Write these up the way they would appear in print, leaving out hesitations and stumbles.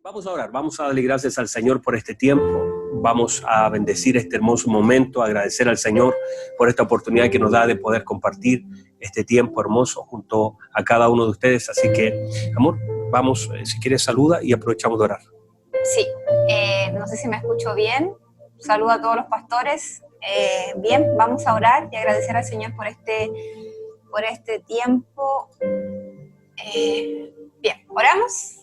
Vamos a orar, vamos a darle gracias al Señor por este tiempo, vamos a bendecir este hermoso momento, agradecer al Señor por esta oportunidad que nos da de poder compartir este tiempo hermoso junto a cada uno de ustedes. Así que, amor, vamos, si quieres saluda y aprovechamos de orar. Sí, no sé si me escucho bien. Saludo a todos los pastores. Bien, vamos a orar y agradecer al Señor por este tiempo. Bien, oramos.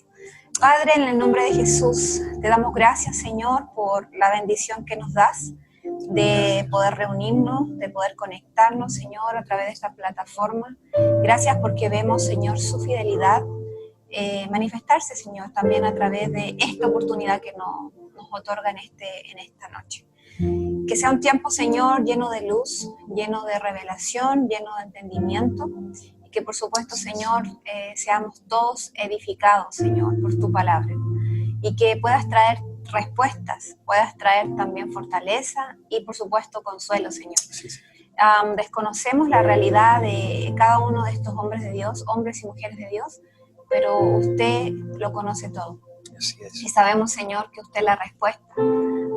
Padre, en el nombre de Jesús, te damos gracias, Señor, por la bendición que nos das de poder reunirnos, de poder conectarnos, Señor, a través de esta plataforma. Gracias porque vemos, Señor, su fidelidad manifestarse, Señor, también a través de esta oportunidad que nos otorga en esta noche. Que sea un tiempo, Señor, lleno de luz, lleno de revelación, lleno de entendimiento. Que por supuesto, Señor, seamos todos edificados, Señor, por tu palabra. Y que puedas traer respuestas, puedas traer también fortaleza y por supuesto consuelo, Señor. Sí, sí. Desconocemos la realidad de cada uno de estos hombres de Dios, hombres y mujeres de Dios, pero usted lo conoce todo. Así es. Y sabemos, Señor, que usted es la respuesta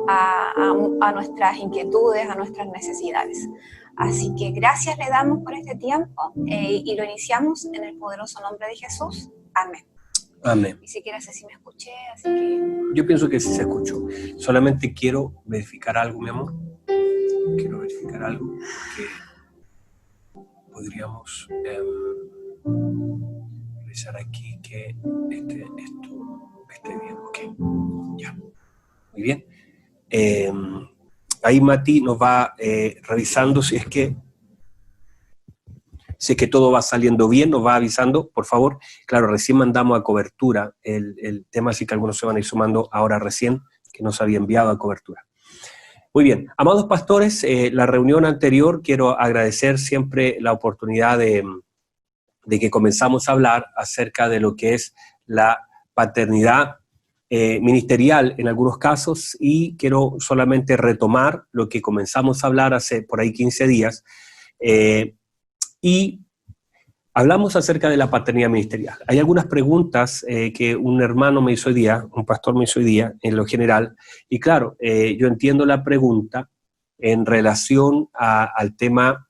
a nuestras inquietudes, a nuestras necesidades. Así que gracias le damos por este tiempo y lo iniciamos en el poderoso nombre de Jesús. Amén. Amén. Y si quieres, si me escuché, así que... Yo pienso que sí se escuchó. Solamente quiero verificar algo, mi amor. Quiero verificar algo que podríamos revisar aquí que esto esté bien. Ok, ya. Muy bien. Ahí Mati nos va revisando si es que todo va saliendo bien, nos va avisando, por favor. Claro, recién mandamos a cobertura el tema, así que algunos se van a ir sumando ahora recién, que nos había enviado a cobertura. Muy bien, amados pastores, la reunión anterior quiero agradecer siempre la oportunidad de que comenzamos a hablar acerca de lo que es la paternidad ministerial en algunos casos, y quiero solamente retomar lo que comenzamos a hablar hace por ahí 15 días, y hablamos acerca de la paternidad ministerial. Hay algunas preguntas que un hermano me hizo hoy día, un pastor me hizo hoy día, en lo general, y claro, yo entiendo la pregunta en relación al tema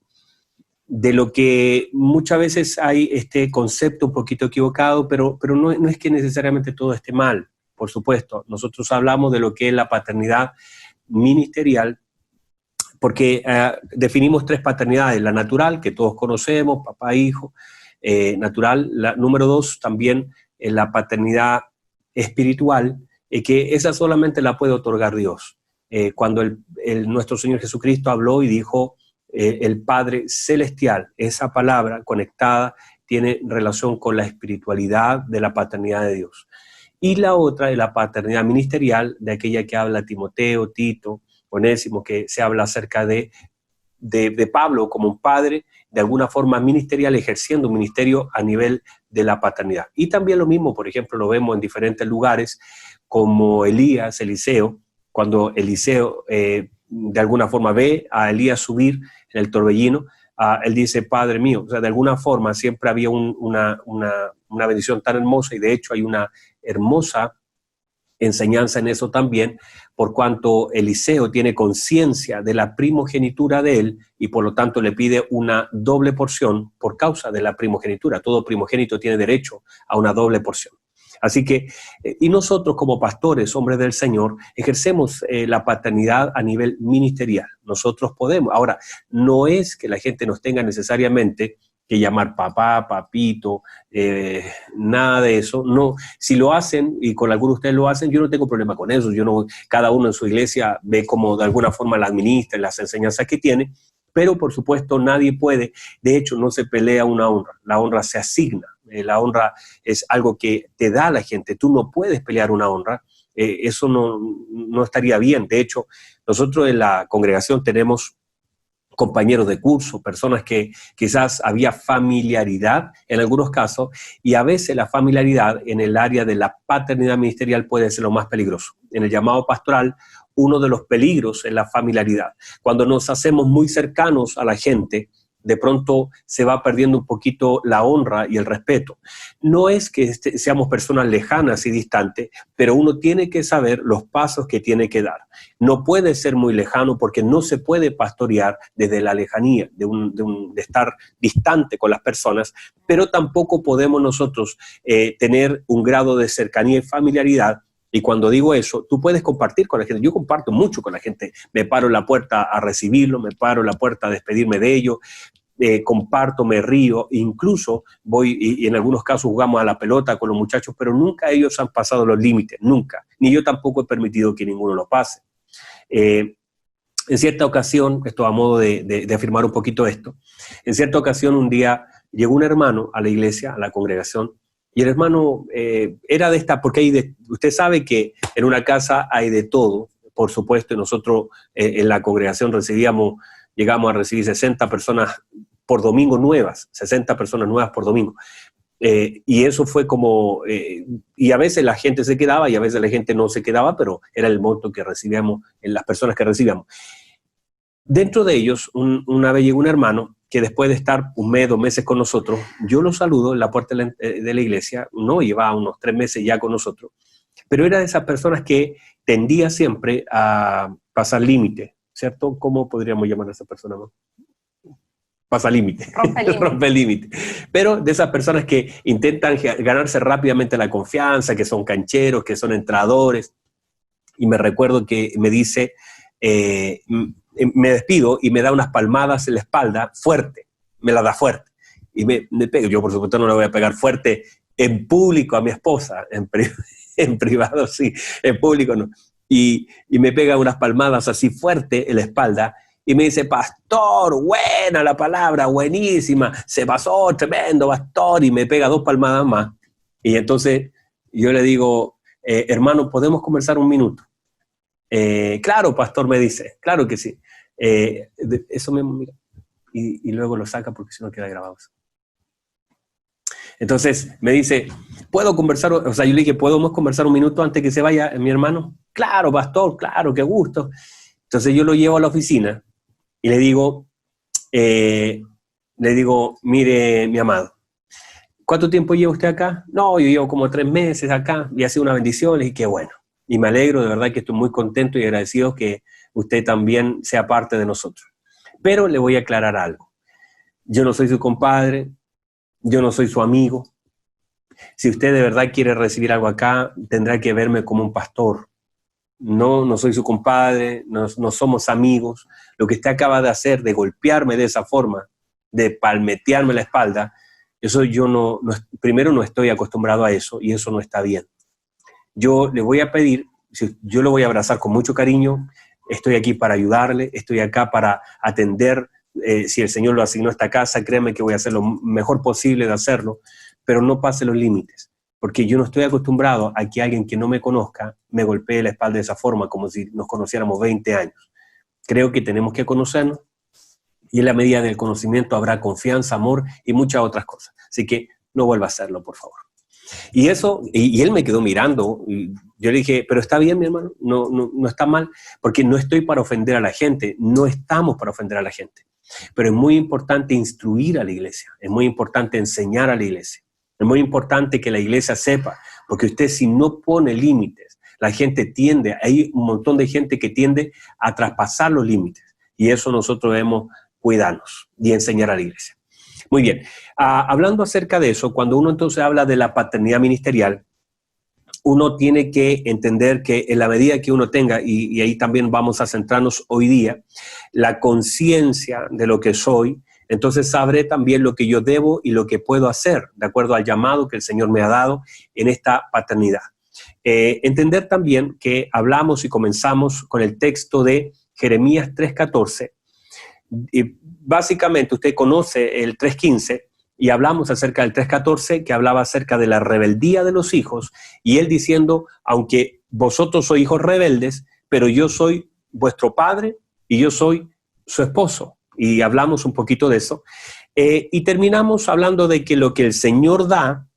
de lo que muchas veces hay este concepto un poquito equivocado, pero no es que necesariamente todo esté mal. Por supuesto, nosotros hablamos de lo que es la paternidad ministerial, porque definimos tres paternidades: la natural, que todos conocemos, papá, hijo, natural. La número 2, también la paternidad espiritual, que esa solamente la puede otorgar Dios. Cuando nuestro Señor Jesucristo habló y dijo el Padre Celestial, esa palabra conectada tiene relación con la espiritualidad de la paternidad de Dios. Y la otra es la paternidad ministerial, de aquella que habla Timoteo, Tito, Onésimo, que se habla acerca de Pablo como un padre, de alguna forma ministerial, ejerciendo un ministerio a nivel de la paternidad. Y también lo mismo, por ejemplo, lo vemos en diferentes lugares, como Eliseo, cuando Eliseo de alguna forma ve a Elías subir en el torbellino, él dice, Padre mío. O sea, de alguna forma siempre había una bendición tan hermosa, y de hecho hay una hermosa enseñanza en eso también, por cuanto Eliseo tiene conciencia de la primogenitura de él y por lo tanto le pide una doble porción por causa de la primogenitura. Todo primogénito tiene derecho a una doble porción. Así que, y nosotros como pastores, hombres del Señor, ejercemos la paternidad a nivel ministerial. Nosotros podemos. Ahora, no es que la gente nos tenga necesariamente que llamar papá, papito, nada de eso. No, si lo hacen, y con algunos de ustedes lo hacen, yo no tengo problema con eso. Cada uno en su iglesia ve cómo de alguna forma la administra, las enseñanzas que tiene, pero por supuesto nadie puede. De hecho, no se pelea una honra, la honra se asigna. La honra es algo que te da la gente. Tú no puedes pelear una honra. Eso no estaría bien. De hecho, nosotros en la congregación tenemos compañeros de curso, personas que quizás había familiaridad en algunos casos, y a veces la familiaridad en el área de la paternidad ministerial puede ser lo más peligroso. En el llamado pastoral, uno de los peligros es la familiaridad. Cuando nos hacemos muy cercanos a la gente, de pronto se va perdiendo un poquito la honra y el respeto. No es que seamos personas lejanas y distantes, pero uno tiene que saber los pasos que tiene que dar. No puede ser muy lejano porque no se puede pastorear desde la lejanía, de estar distante con las personas, pero tampoco podemos nosotros tener un grado de cercanía y familiaridad. Y cuando digo eso, tú puedes compartir con la gente. Yo comparto mucho con la gente. Me paro en la puerta a recibirlo, me paro en la puerta a despedirme de ellos, comparto, me río, incluso voy y en algunos casos jugamos a la pelota con los muchachos, pero nunca ellos han pasado los límites, nunca. Ni yo tampoco he permitido que ninguno lo pase. En cierta ocasión, esto a modo de afirmar un poquito esto, en cierta ocasión un día llegó un hermano a la iglesia, a la congregación, y el hermano era de esta, porque usted sabe que en una casa hay de todo, por supuesto, y nosotros en la congregación llegamos a recibir 60 personas por domingo nuevas, 60 personas nuevas por domingo. Y eso fue como, y a veces la gente se quedaba y a veces la gente no se quedaba, pero era el monto que recibíamos, en las personas que recibíamos. Dentro de ellos, una vez llegó un hermano que después de estar un mes, 2 meses con nosotros, yo lo saludo en la puerta de la iglesia, no llevaba unos 3 meses ya con nosotros, pero era de esas personas que tendía siempre a pasar límite, ¿cierto? ¿Cómo podríamos llamar a esa persona? ¿No? Pasa límite, rompe límite. Pero de esas personas que intentan ganarse rápidamente la confianza, que son cancheros, que son entradores. Y me recuerdo que me dice, me despido y me da unas palmadas en la espalda fuerte, me las da fuerte. Y me pega. Yo por supuesto no le voy a pegar fuerte en público a mi esposa, en privado sí, en público no. Y me pega unas palmadas así fuerte en la espalda. Y me dice, pastor, buena la palabra, buenísima, se pasó, tremendo, pastor, y me pega 2 palmadas más. Y entonces yo le digo, hermano, ¿podemos conversar un minuto? Claro, pastor, me dice, claro que sí. Eso mismo, mira. Y luego lo saca porque si no queda grabado. Entonces me dice, ¿puedo conversar? O sea, yo le dije, ¿podemos conversar un minuto antes que se vaya mi hermano? Claro, pastor, claro, qué gusto. Entonces yo lo llevo a la oficina. Y le digo, mire, mi amado, ¿cuánto tiempo lleva usted acá? No, yo llevo como 3 meses acá y ha sido una bendición y qué bueno. Y me alegro, de verdad que estoy muy contento y agradecido que usted también sea parte de nosotros. Pero le voy a aclarar algo. Yo no soy su compadre, yo no soy su amigo. Si usted de verdad quiere recibir algo acá, tendrá que verme como un pastor. No soy su compadre, no somos amigos. Lo que usted acaba de hacer, de golpearme de esa forma, de palmetearme la espalda, eso primero no estoy acostumbrado a eso y eso no está bien. Yo le voy a pedir, yo lo voy a abrazar con mucho cariño, estoy aquí para ayudarle, estoy acá para atender, si el Señor lo asignó a esta casa, créeme que voy a hacer lo mejor posible de hacerlo, pero no pase los límites. Porque yo no estoy acostumbrado a que alguien que no me conozca me golpee la espalda de esa forma, como si nos conociéramos 20 años. Creo que tenemos que conocernos y en la medida del conocimiento habrá confianza, amor y muchas otras cosas. Así que no vuelva a hacerlo, por favor. Y eso, y él me quedó mirando, y yo le dije, pero está bien, mi hermano, no está mal, porque no estoy para ofender a la gente, no estamos para ofender a la gente. Pero es muy importante instruir a la iglesia, es muy importante enseñar a la iglesia. Es muy importante que la iglesia sepa, porque usted si no pone límites, la gente hay un montón de gente que tiende a traspasar los límites y eso nosotros debemos cuidarnos y enseñar a la iglesia. Muy bien, hablando acerca de eso, cuando uno entonces habla de la paternidad ministerial, uno tiene que entender que en la medida que uno tenga, y ahí también vamos a centrarnos hoy día, la conciencia de lo que soy, entonces sabré también lo que yo debo y lo que puedo hacer, de acuerdo al llamado que el Señor me ha dado en esta paternidad. Entender también que hablamos y comenzamos con el texto de Jeremías 3:14. Y básicamente usted conoce el 3:15 y hablamos acerca del 3:14 que hablaba acerca de la rebeldía de los hijos y él diciendo, aunque vosotros sois hijos rebeldes, pero yo soy vuestro padre y yo soy su esposo. Y hablamos un poquito de eso. Y terminamos hablando de que lo que el Señor da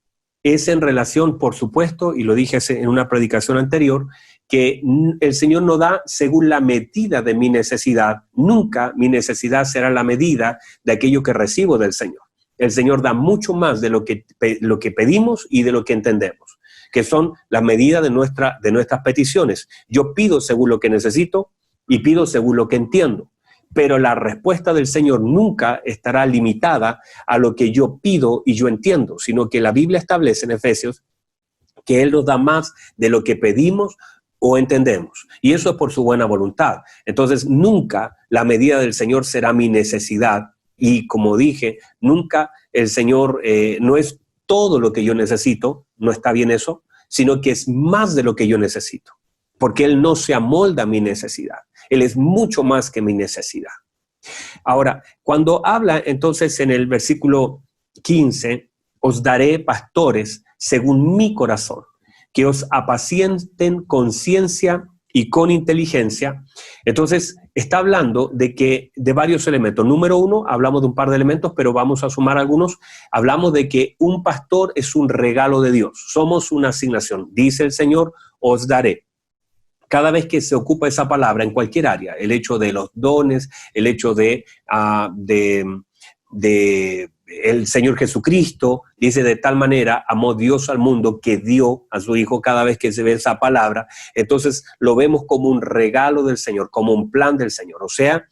es en relación, por supuesto, y lo dije en una predicación anterior, que el Señor no da según la medida de mi necesidad. Nunca mi necesidad será la medida de aquello que recibo del Señor. El Señor da mucho más de lo que pedimos y de lo que entendemos, que son las medidas de nuestras peticiones. Yo pido según lo que necesito y pido según lo que entiendo. Pero la respuesta del Señor nunca estará limitada a lo que yo pido y yo entiendo, sino que la Biblia establece en Efesios que Él nos da más de lo que pedimos o entendemos. Y eso es por su buena voluntad. Entonces, nunca la medida del Señor será mi necesidad. Y como dije, nunca el Señor no es todo lo que yo necesito, no está bien eso, sino que es más de lo que yo necesito. Porque Él no se amolda a mi necesidad. Él es mucho más que mi necesidad. Ahora, cuando habla entonces en el versículo 15, os daré pastores según mi corazón, que os apacienten con ciencia y con inteligencia. Entonces, está hablando de varios elementos. Número uno, hablamos de un par de elementos, pero vamos a sumar algunos. Hablamos de que un pastor es un regalo de Dios. Somos una asignación. Dice el Señor, os daré. Cada vez que se ocupa esa palabra en cualquier área, el hecho de los dones, el hecho de el Señor Jesucristo, dice de tal manera, amó Dios al mundo que dio a su Hijo. Cada vez que se ve esa palabra, entonces lo vemos como un regalo del Señor, como un plan del Señor. O sea,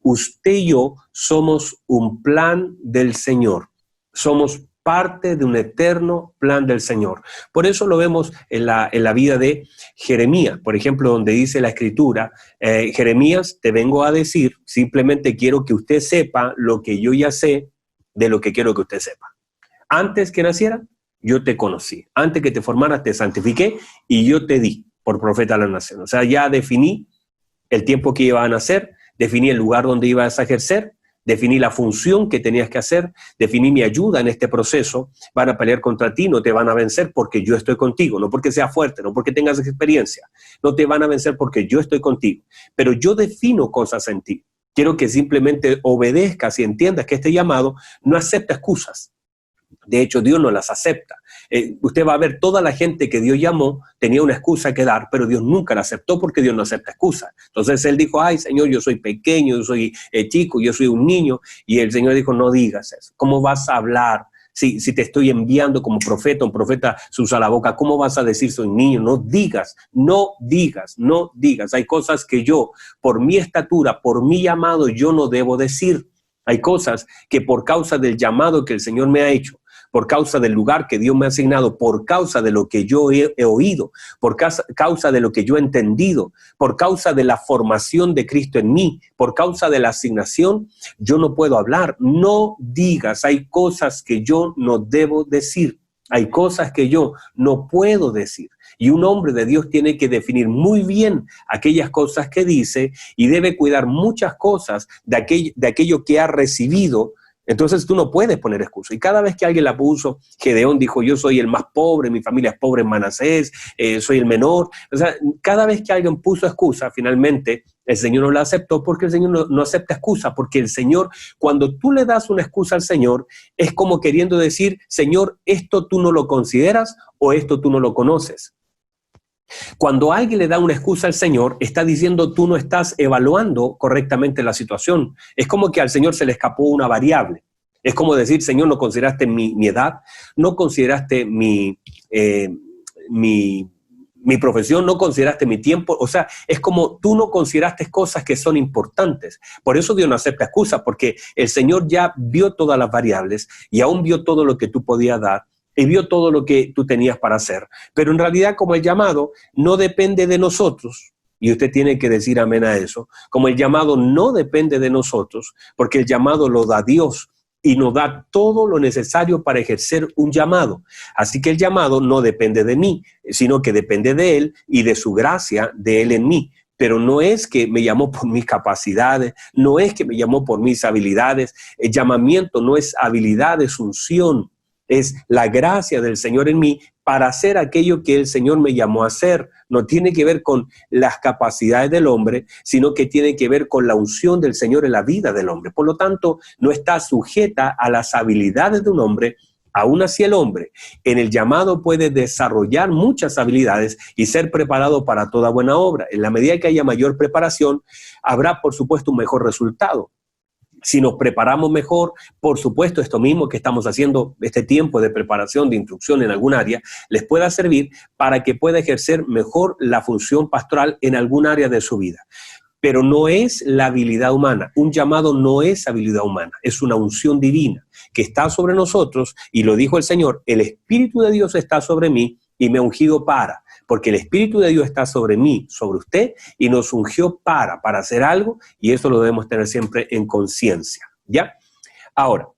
usted y yo somos un plan del Señor. Somos parte de un eterno plan del Señor. Por eso lo vemos en la vida de Jeremías, por ejemplo, donde dice la Escritura, Jeremías, te vengo a decir, simplemente quiero que usted sepa lo que yo ya sé de lo que quiero que usted sepa. Antes que naciera, yo te conocí. Antes que te formaras, te santifiqué y yo te di por profeta a la nación. O sea, ya definí el tiempo que iba a nacer, definí el lugar donde ibas a ejercer, definí la función que tenías que hacer, definí mi ayuda en este proceso. Van a pelear contra ti, no te van a vencer porque yo estoy contigo, no porque seas fuerte, no porque tengas experiencia. No te van a vencer porque yo estoy contigo. Pero yo defino cosas en ti. Quiero que simplemente obedezcas y entiendas que este llamado no acepta excusas. De hecho, Dios no las acepta. Usted va a ver, toda la gente que Dios llamó tenía una excusa que dar, pero Dios nunca la aceptó porque Dios no acepta excusas. Entonces Él dijo, ay Señor, yo soy pequeño, yo soy chico, yo soy un niño. Y el Señor dijo, no digas eso. ¿Cómo vas a hablar? Si te estoy enviando como profeta, un profeta se usa la boca, ¿cómo vas a decir soy niño? No digas, no digas, no digas. Hay cosas que yo, por mi estatura, por mi llamado, yo no debo decir. Hay cosas que por causa del llamado que el Señor me ha hecho, por causa del lugar que Dios me ha asignado, por causa de lo que yo he oído, por causa de lo que yo he entendido, por causa de la formación de Cristo en mí, por causa de la asignación, yo no puedo hablar. No digas, hay cosas que yo no debo decir, hay cosas que yo no puedo decir. Y un hombre de Dios tiene que definir muy bien aquellas cosas que dice y debe cuidar muchas cosas de aquello que ha recibido. Entonces tú no puedes poner excusa. Y cada vez que alguien la puso, Gedeón dijo, yo soy el más pobre, mi familia es pobre en Manasés, soy el menor. O sea, cada vez que alguien puso excusa, finalmente el Señor no la aceptó porque el Señor no acepta excusa. Porque el Señor, cuando tú le das una excusa al Señor, es como queriendo decir, Señor, esto tú no lo consideras o esto tú no lo conoces. Cuando alguien le da una excusa al Señor, está diciendo tú no estás evaluando correctamente la situación. Es como que al Señor se le escapó una variable. Es como decir, Señor, no consideraste mi edad, no consideraste mi profesión, no consideraste mi tiempo. O sea, es como tú no consideraste cosas que son importantes. Por eso Dios no acepta excusas, porque el Señor ya vio todas las variables y aún vio todo lo que tú podías dar. Y vio todo lo que tú tenías para hacer. Pero en realidad, como el llamado no depende de nosotros, y usted tiene que decir amén a eso, como el llamado no depende de nosotros, porque el llamado lo da Dios y nos da todo lo necesario para ejercer un llamado. Así que el llamado no depende de mí, sino que depende de Él y de su gracia, de Él en mí. Pero no es que me llamó por mis capacidades, no es que me llamó por mis habilidades. El llamamiento no es habilidad, es unción. Es la gracia del Señor en mí para hacer aquello que el Señor me llamó a hacer. No tiene que ver con las capacidades del hombre, sino que tiene que ver con la unción del Señor en la vida del hombre. Por lo tanto, no está sujeta a las habilidades de un hombre, Aún así el hombre en el llamado puede desarrollar muchas habilidades y ser preparado para toda buena obra. En la medida que haya mayor preparación, habrá por supuesto un mejor resultado. Si nos preparamos mejor, por supuesto, esto mismo que estamos haciendo, este tiempo de preparación, de instrucción en algún área, les pueda servir para que pueda ejercer mejor la función pastoral en algún área de su vida. Pero no es la habilidad humana. Un llamado no es habilidad humana, es una unción divina que está sobre nosotros, y lo dijo el Señor: el Espíritu de Dios está sobre mí y me ha ungido para, porque el Espíritu de Dios está sobre mí, sobre usted, y nos ungió para hacer algo, y eso lo debemos tener siempre en conciencia, ¿ya? Ahora,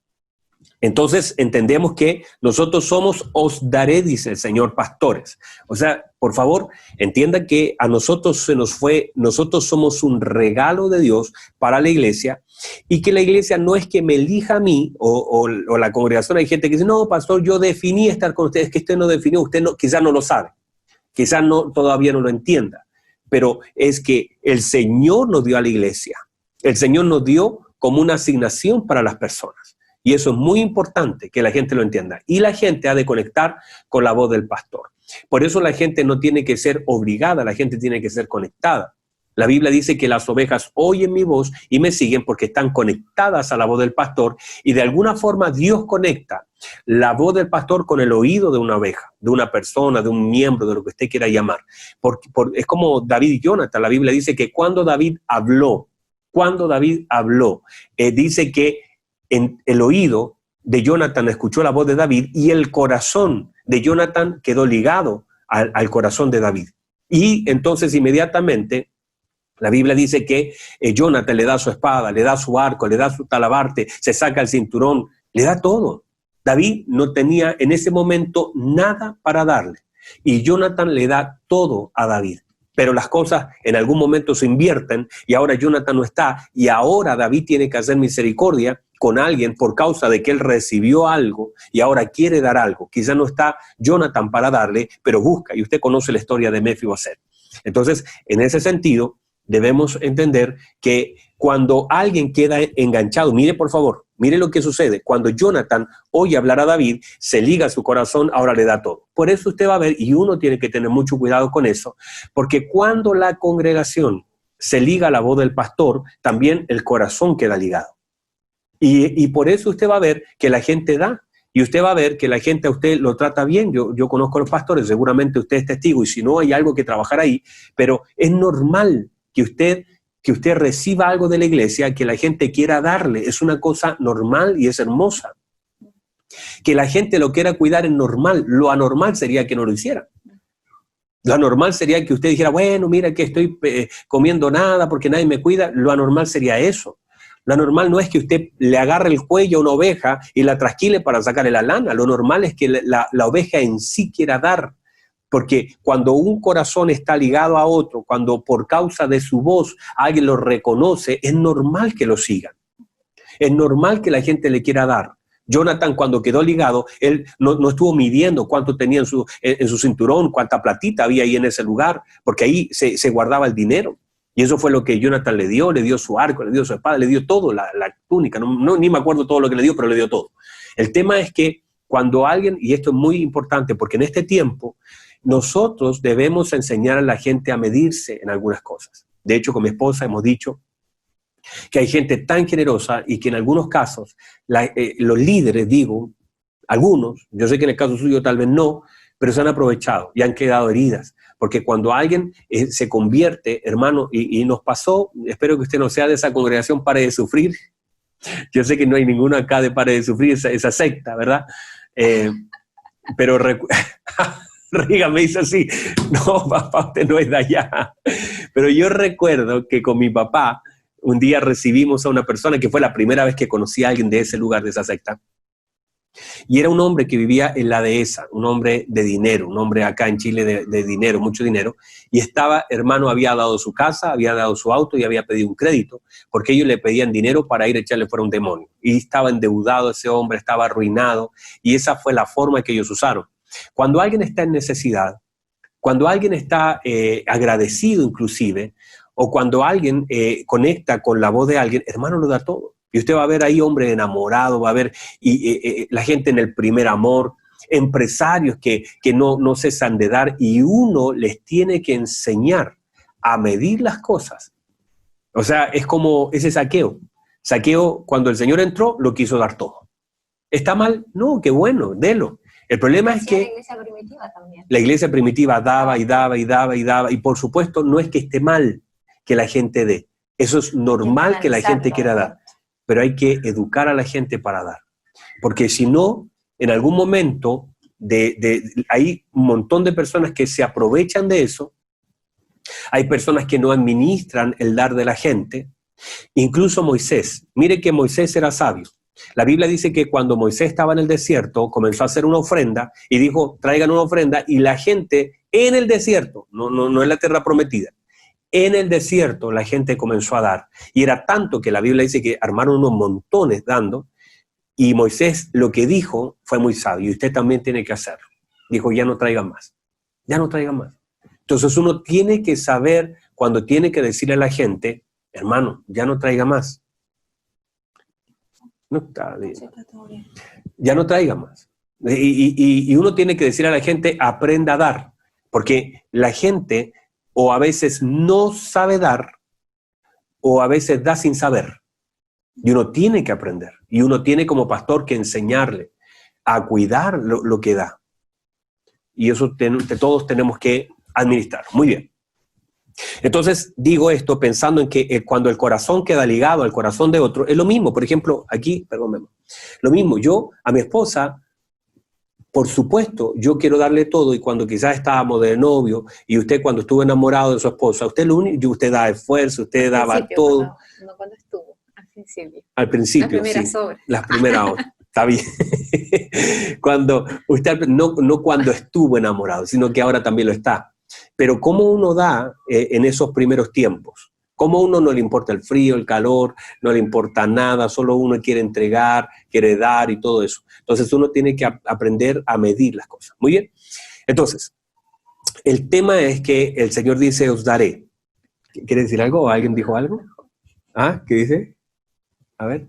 entonces entendemos que nosotros somos, os daré, dice el Señor, pastores. O sea, por favor, entiendan que a nosotros se nos fue, nosotros somos un regalo de Dios para la iglesia, y que la iglesia no es que me elija a mí o la congregación. Hay gente que dice: no, pastor, yo definí estar con ustedes. Que usted no definió, usted no, quizás no lo sabe, quizás no, todavía no lo entienda, pero es que el Señor nos dio a la iglesia. El Señor nos dio como una asignación para las personas. Y eso es muy importante que la gente lo entienda. Y la gente ha de conectar con la voz del pastor. Por eso la gente no tiene que ser obligada, la gente tiene que ser conectada. La Biblia dice que las ovejas oyen mi voz y me siguen porque están conectadas a la voz del pastor, y de alguna forma Dios conecta la voz del pastor con el oído de una oveja, de una persona, de un miembro, de lo que usted quiera llamar. Es como David y Jonathan. La Biblia dice que cuando David habló, dice que en el oído de Jonathan escuchó la voz de David, y el corazón de Jonathan quedó ligado al corazón de David. Y entonces inmediatamente la Biblia dice que Jonathan le da su espada, le da su arco, le da su talabarte, se saca el cinturón, le da todo. David no tenía en ese momento nada para darle, y Jonathan le da todo a David. Pero las cosas en algún momento se invierten, y ahora Jonathan no está, y ahora David tiene que hacer misericordia con alguien por causa de que él recibió algo y ahora quiere dar algo. Quizá no está Jonathan para darle, pero busca, y usted conoce la historia de Mefiboset. Entonces, en ese sentido, debemos entender que cuando alguien queda enganchado, mire por favor, mire lo que sucede. Cuando Jonathan oye hablar a David, se liga a su corazón, ahora le da todo. Por eso usted va a ver, y uno tiene que tener mucho cuidado con eso, porque cuando la congregación se liga a la voz del pastor, también el corazón queda ligado. Y por eso usted va a ver que la gente da, y usted va a ver que la gente a usted lo trata bien. Yo conozco a los pastores, seguramente usted es testigo, y si no, hay algo que trabajar ahí, pero es normal que usted reciba algo de la iglesia, que la gente quiera darle. Es una cosa normal y es hermosa. Que la gente lo quiera cuidar es normal. Lo anormal sería que no lo hiciera. Lo anormal sería que usted dijera: bueno, mira que estoy comiendo nada porque nadie me cuida. Lo anormal sería eso. Lo normal no es que usted le agarre el cuello a una oveja y la trasquile para sacarle la lana. Lo normal es que la oveja en sí quiera dar. Porque cuando un corazón está ligado a otro, cuando por causa de su voz alguien lo reconoce, es normal que lo sigan. Es normal que la gente le quiera dar. Jonathan, cuando quedó ligado, él no estuvo midiendo cuánto tenía en su cinturón, cuánta platita había ahí en ese lugar, porque ahí se guardaba el dinero. Y eso fue lo que Jonathan le dio su arco, le dio su espada, le dio todo, la túnica, ni me acuerdo todo lo que le dio, pero le dio todo. El tema es que cuando alguien, y esto es muy importante, porque en este tiempo nosotros debemos enseñar a la gente a medirse en algunas cosas. De hecho, con mi esposa hemos dicho que hay gente tan generosa y que en algunos casos los líderes, algunos, yo sé que en el caso suyo tal vez no, pero se han aprovechado y han quedado heridas. Porque cuando alguien se convierte, hermano, y nos pasó, espero que usted no sea de esa congregación Pare de Sufrir. Yo sé que no hay ninguno acá de Pare de Sufrir, esa secta, ¿verdad? Pero Riga me hizo así: no, papá, usted no es de allá. Pero yo recuerdo que con mi papá un día recibimos a una persona que fue la primera vez que conocí a alguien de ese lugar, de esa secta. Y era un hombre que vivía en la dehesa, un hombre de dinero, un hombre acá en Chile de dinero, mucho dinero. Y hermano, había dado su casa, había dado su auto y había pedido un crédito, porque ellos le pedían dinero para ir a echarle fuera un demonio. Y estaba endeudado ese hombre, estaba arruinado, y esa fue la forma que ellos usaron. Cuando alguien está en necesidad, cuando alguien está agradecido inclusive, o cuando alguien conecta con la voz de alguien, hermano, lo da todo. Y usted va a ver ahí hombres enamorados, va a ver la gente en el primer amor, empresarios que no cesan de dar, y uno les tiene que enseñar a medir las cosas. O sea, es como ese Zaqueo. Zaqueo, cuando el Señor entró, lo quiso dar todo. ¿Está mal? No, qué bueno, délo. El problema es que la iglesia primitiva también. La iglesia primitiva daba y daba y daba y daba, y por supuesto no es que esté mal que la gente dé. Eso es normal que la gente quiera dar, pero hay que educar a la gente para dar. Porque si no, en algún momento hay un montón de personas que se aprovechan de eso, hay personas que no administran el dar de la gente, incluso Moisés. Mire que Moisés era sabio. La Biblia dice que cuando Moisés estaba en el desierto, comenzó a hacer una ofrenda y dijo, traigan una ofrenda, y la gente en el desierto, no en la tierra prometida, en el desierto la gente comenzó a dar. Y era tanto que la Biblia dice que armaron unos montones dando, y Moisés lo que dijo fue muy sabio, y usted también tiene que hacerlo. Dijo, ya no traigan más, ya no traigan más. Entonces uno tiene que saber cuando tiene que decirle a la gente, hermano, ya no traiga más. No está bien. Ya no traiga más. Y uno tiene que decir a la gente, aprenda a dar, porque la gente o a veces no sabe dar, o a veces da sin saber. Y uno tiene que aprender, y uno tiene como pastor que enseñarle a cuidar lo que da. Y eso todos tenemos que administrar. Muy bien. Entonces digo esto pensando en que cuando el corazón queda ligado al corazón de otro, es lo mismo. Por ejemplo, aquí, perdón, lo mismo, yo a mi esposa, por supuesto, yo quiero darle todo, y cuando quizás estábamos de novio, y usted cuando estuvo enamorado de su esposa, usted da esfuerzo, usted daba todo. No cuando estuvo, al principio. Al principio, las primeras obras. Las primeras obras. Está bien. Cuando usted, no cuando estuvo enamorado, sino que ahora también lo está. Pero ¿cómo uno da en esos primeros tiempos? ¿Cómo uno no le importa el frío, el calor, no le importa nada, solo uno quiere entregar, quiere dar y todo eso? Entonces uno tiene que aprender a medir las cosas. Muy bien. Entonces, el tema es que el Señor dice, os daré. ¿Quiere decir algo? ¿O alguien dijo algo? ¿Ah? ¿Qué dice? A ver.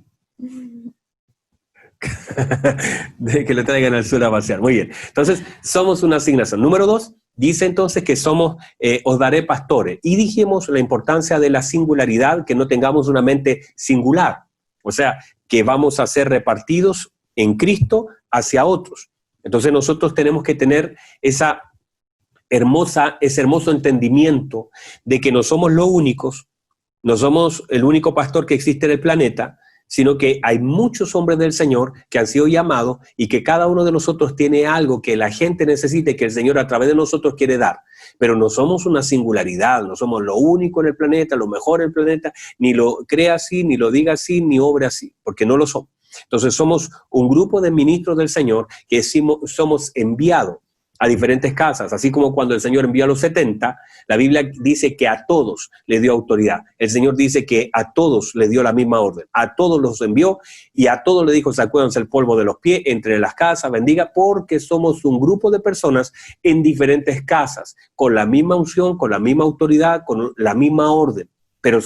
De que le traigan al sur a pasear. Muy bien. Entonces, somos una asignación. Número 2, dice entonces que somos, os daré pastores. Y dijimos la importancia de la singularidad, que no tengamos una mente singular. O sea, que vamos a ser repartidos en Cristo hacia otros. Entonces nosotros tenemos que tener ese hermoso entendimiento de que no somos los únicos, no somos el único pastor que existe en el planeta, sino que hay muchos hombres del Señor que han sido llamados, y que cada uno de nosotros tiene algo que la gente necesita y que el Señor a través de nosotros quiere dar. Pero no somos una singularidad, no somos lo único en el planeta, lo mejor en el planeta, ni lo crea así, ni lo diga así, ni obre así, porque no lo somos. Entonces somos un grupo de ministros del Señor que somos enviados a diferentes casas, así como cuando el Señor envió a los 70, la Biblia dice que a todos le dio autoridad. El Señor dice que a todos le dio la misma orden, a todos los envió, y a todos le dijo, sacúdanse el polvo de los pies, entre las casas, bendiga, porque somos un grupo de personas en diferentes casas, con la misma unción, con la misma autoridad, con la misma orden, pero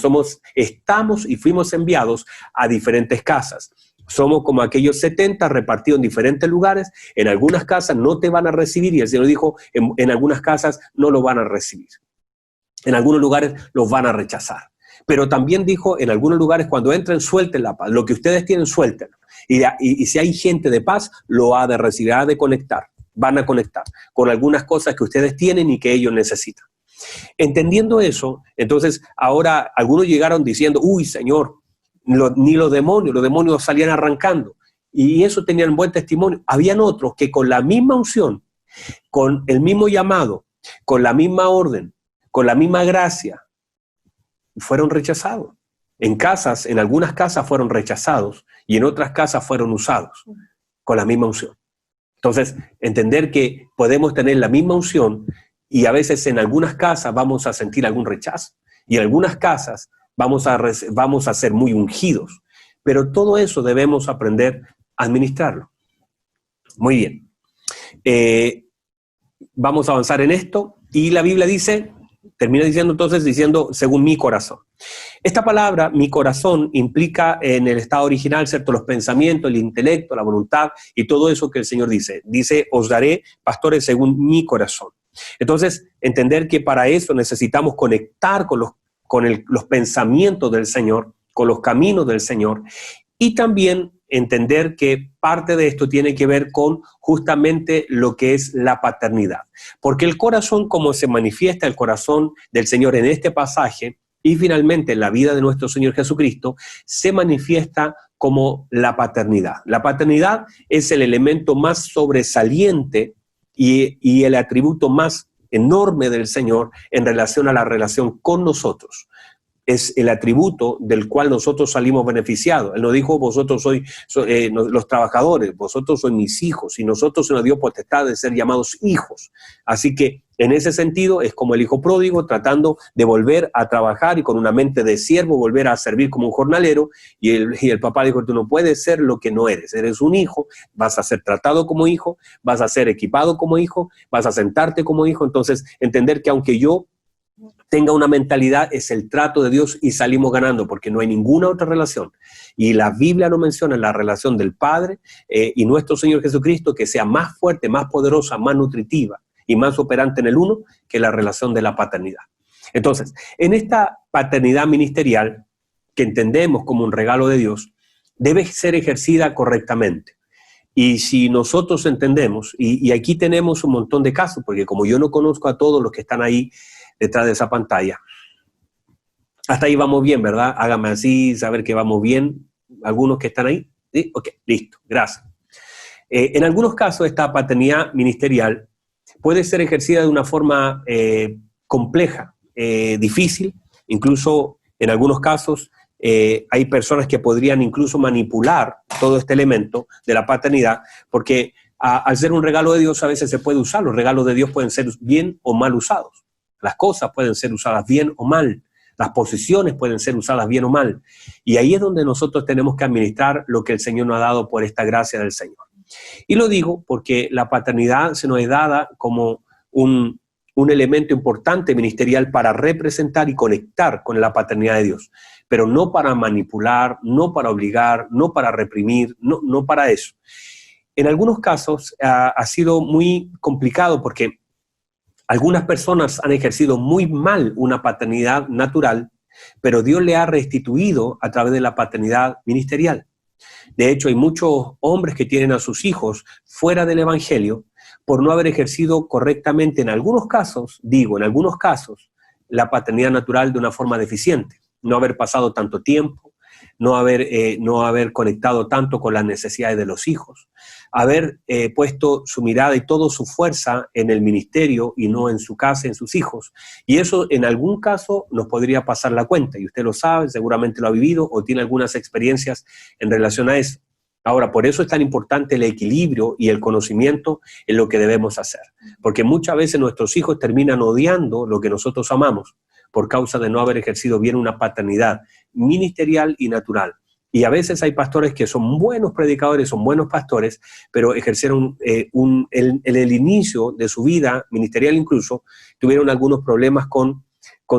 estamos y fuimos enviados a diferentes casas. Somos como aquellos 70 repartidos en diferentes lugares. En algunas casas no te van a recibir, y el Señor dijo, en algunas casas no lo van a recibir. En algunos lugares los van a rechazar. Pero también dijo, en algunos lugares cuando entren, suelten la paz. Lo que ustedes tienen, suéltenlo. Y si hay gente de paz, lo ha de recibir, ha de conectar. Van a conectar con algunas cosas que ustedes tienen y que ellos necesitan. Entendiendo eso, entonces ahora algunos llegaron diciendo, uy, Señor, ni los demonios salían arrancando, y eso tenían buen testimonio. Habían otros que con la misma unción, con el mismo llamado, con la misma orden, con la misma gracia, fueron rechazados. En algunas casas fueron rechazados, y en otras casas fueron usados con la misma unción. Entonces, entender que podemos tener la misma unción, y a veces en algunas casas vamos a sentir algún rechazo, y en algunas casas vamos a ser muy ungidos, pero todo eso debemos aprender a administrarlo. Muy bien. Vamos a avanzar en esto, y la Biblia dice termina diciendo según mi corazón. Esta palabra, mi corazón, implica en el estado original, ¿cierto?, los pensamientos, el intelecto, la voluntad y todo eso que el Señor dice. Dice, os daré pastores según mi corazón. Entonces, entender que para eso necesitamos conectar con los pensamientos del Señor, con los caminos del Señor, y también entender que parte de esto tiene que ver con justamente lo que es la paternidad. Porque el corazón, como se manifiesta el corazón del Señor en este pasaje, y finalmente en la vida de nuestro Señor Jesucristo, se manifiesta como la paternidad. La paternidad es el elemento más sobresaliente y el atributo más enorme del Señor en relación a la relación con nosotros. Es el atributo del cual nosotros salimos beneficiados. Él nos dijo, vosotros sois los trabajadores, vosotros sois mis hijos, y nosotros se nos dio potestad de ser llamados hijos. Así que en ese sentido es como el hijo pródigo tratando de volver a trabajar y con una mente de siervo volver a servir como un jornalero, y el papá dijo, tú no puedes ser lo que no eres un hijo, vas a ser tratado como hijo, vas a ser equipado como hijo, vas a sentarte como hijo. Entonces entender que aunque yo tenga una mentalidad, es el trato de Dios y salimos ganando, porque no hay ninguna otra relación. Y la Biblia no menciona la relación del Padre y nuestro Señor Jesucristo que sea más fuerte, más poderosa, más nutritiva y más operante en el uno que la relación de la paternidad. Entonces, en esta paternidad ministerial, que entendemos como un regalo de Dios, debe ser ejercida correctamente. Y si nosotros entendemos, y aquí tenemos un montón de casos, porque como yo no conozco a todos los que están ahí detrás de esa pantalla. Hasta ahí vamos bien, ¿verdad? Hágame así, saber que vamos bien. Algunos que están ahí. ¿Sí? Ok, listo, gracias. En algunos casos esta paternidad ministerial puede ser ejercida de una forma compleja, difícil. Incluso en algunos casos hay personas que podrían incluso manipular todo este elemento de la paternidad, porque al ser un regalo de Dios a veces se puede usar. Los regalos de Dios pueden ser bien o mal usados. Las cosas pueden ser usadas bien o mal. Las posiciones pueden ser usadas bien o mal. Y ahí es donde nosotros tenemos que administrar lo que el Señor nos ha dado por esta gracia del Señor. Y lo digo porque la paternidad se nos es dada como un elemento importante ministerial para representar y conectar con la paternidad de Dios. Pero no para manipular, no para obligar, no para reprimir, no para eso. En algunos casos ha sido muy complicado porque algunas personas han ejercido muy mal una paternidad natural, pero Dios le ha restituido a través de la paternidad ministerial. De hecho, hay muchos hombres que tienen a sus hijos fuera del evangelio por no haber ejercido correctamente, en algunos casos, la paternidad natural de una forma deficiente. No haber pasado tanto tiempo, no haber conectado tanto con las necesidades de los hijos, haber puesto su mirada y toda su fuerza en el ministerio y no en su casa, en sus hijos. Y eso en algún caso nos podría pasar la cuenta, y usted lo sabe, seguramente lo ha vivido o tiene algunas experiencias en relación a eso. Ahora, por eso es tan importante el equilibrio y el conocimiento en lo que debemos hacer, porque muchas veces nuestros hijos terminan odiando lo que nosotros amamos por causa de no haber ejercido bien una paternidad ministerial y natural. Y a veces hay pastores que son buenos predicadores, son buenos pastores, pero ejercieron en el inicio de su vida ministerial incluso, tuvieron algunos problemas con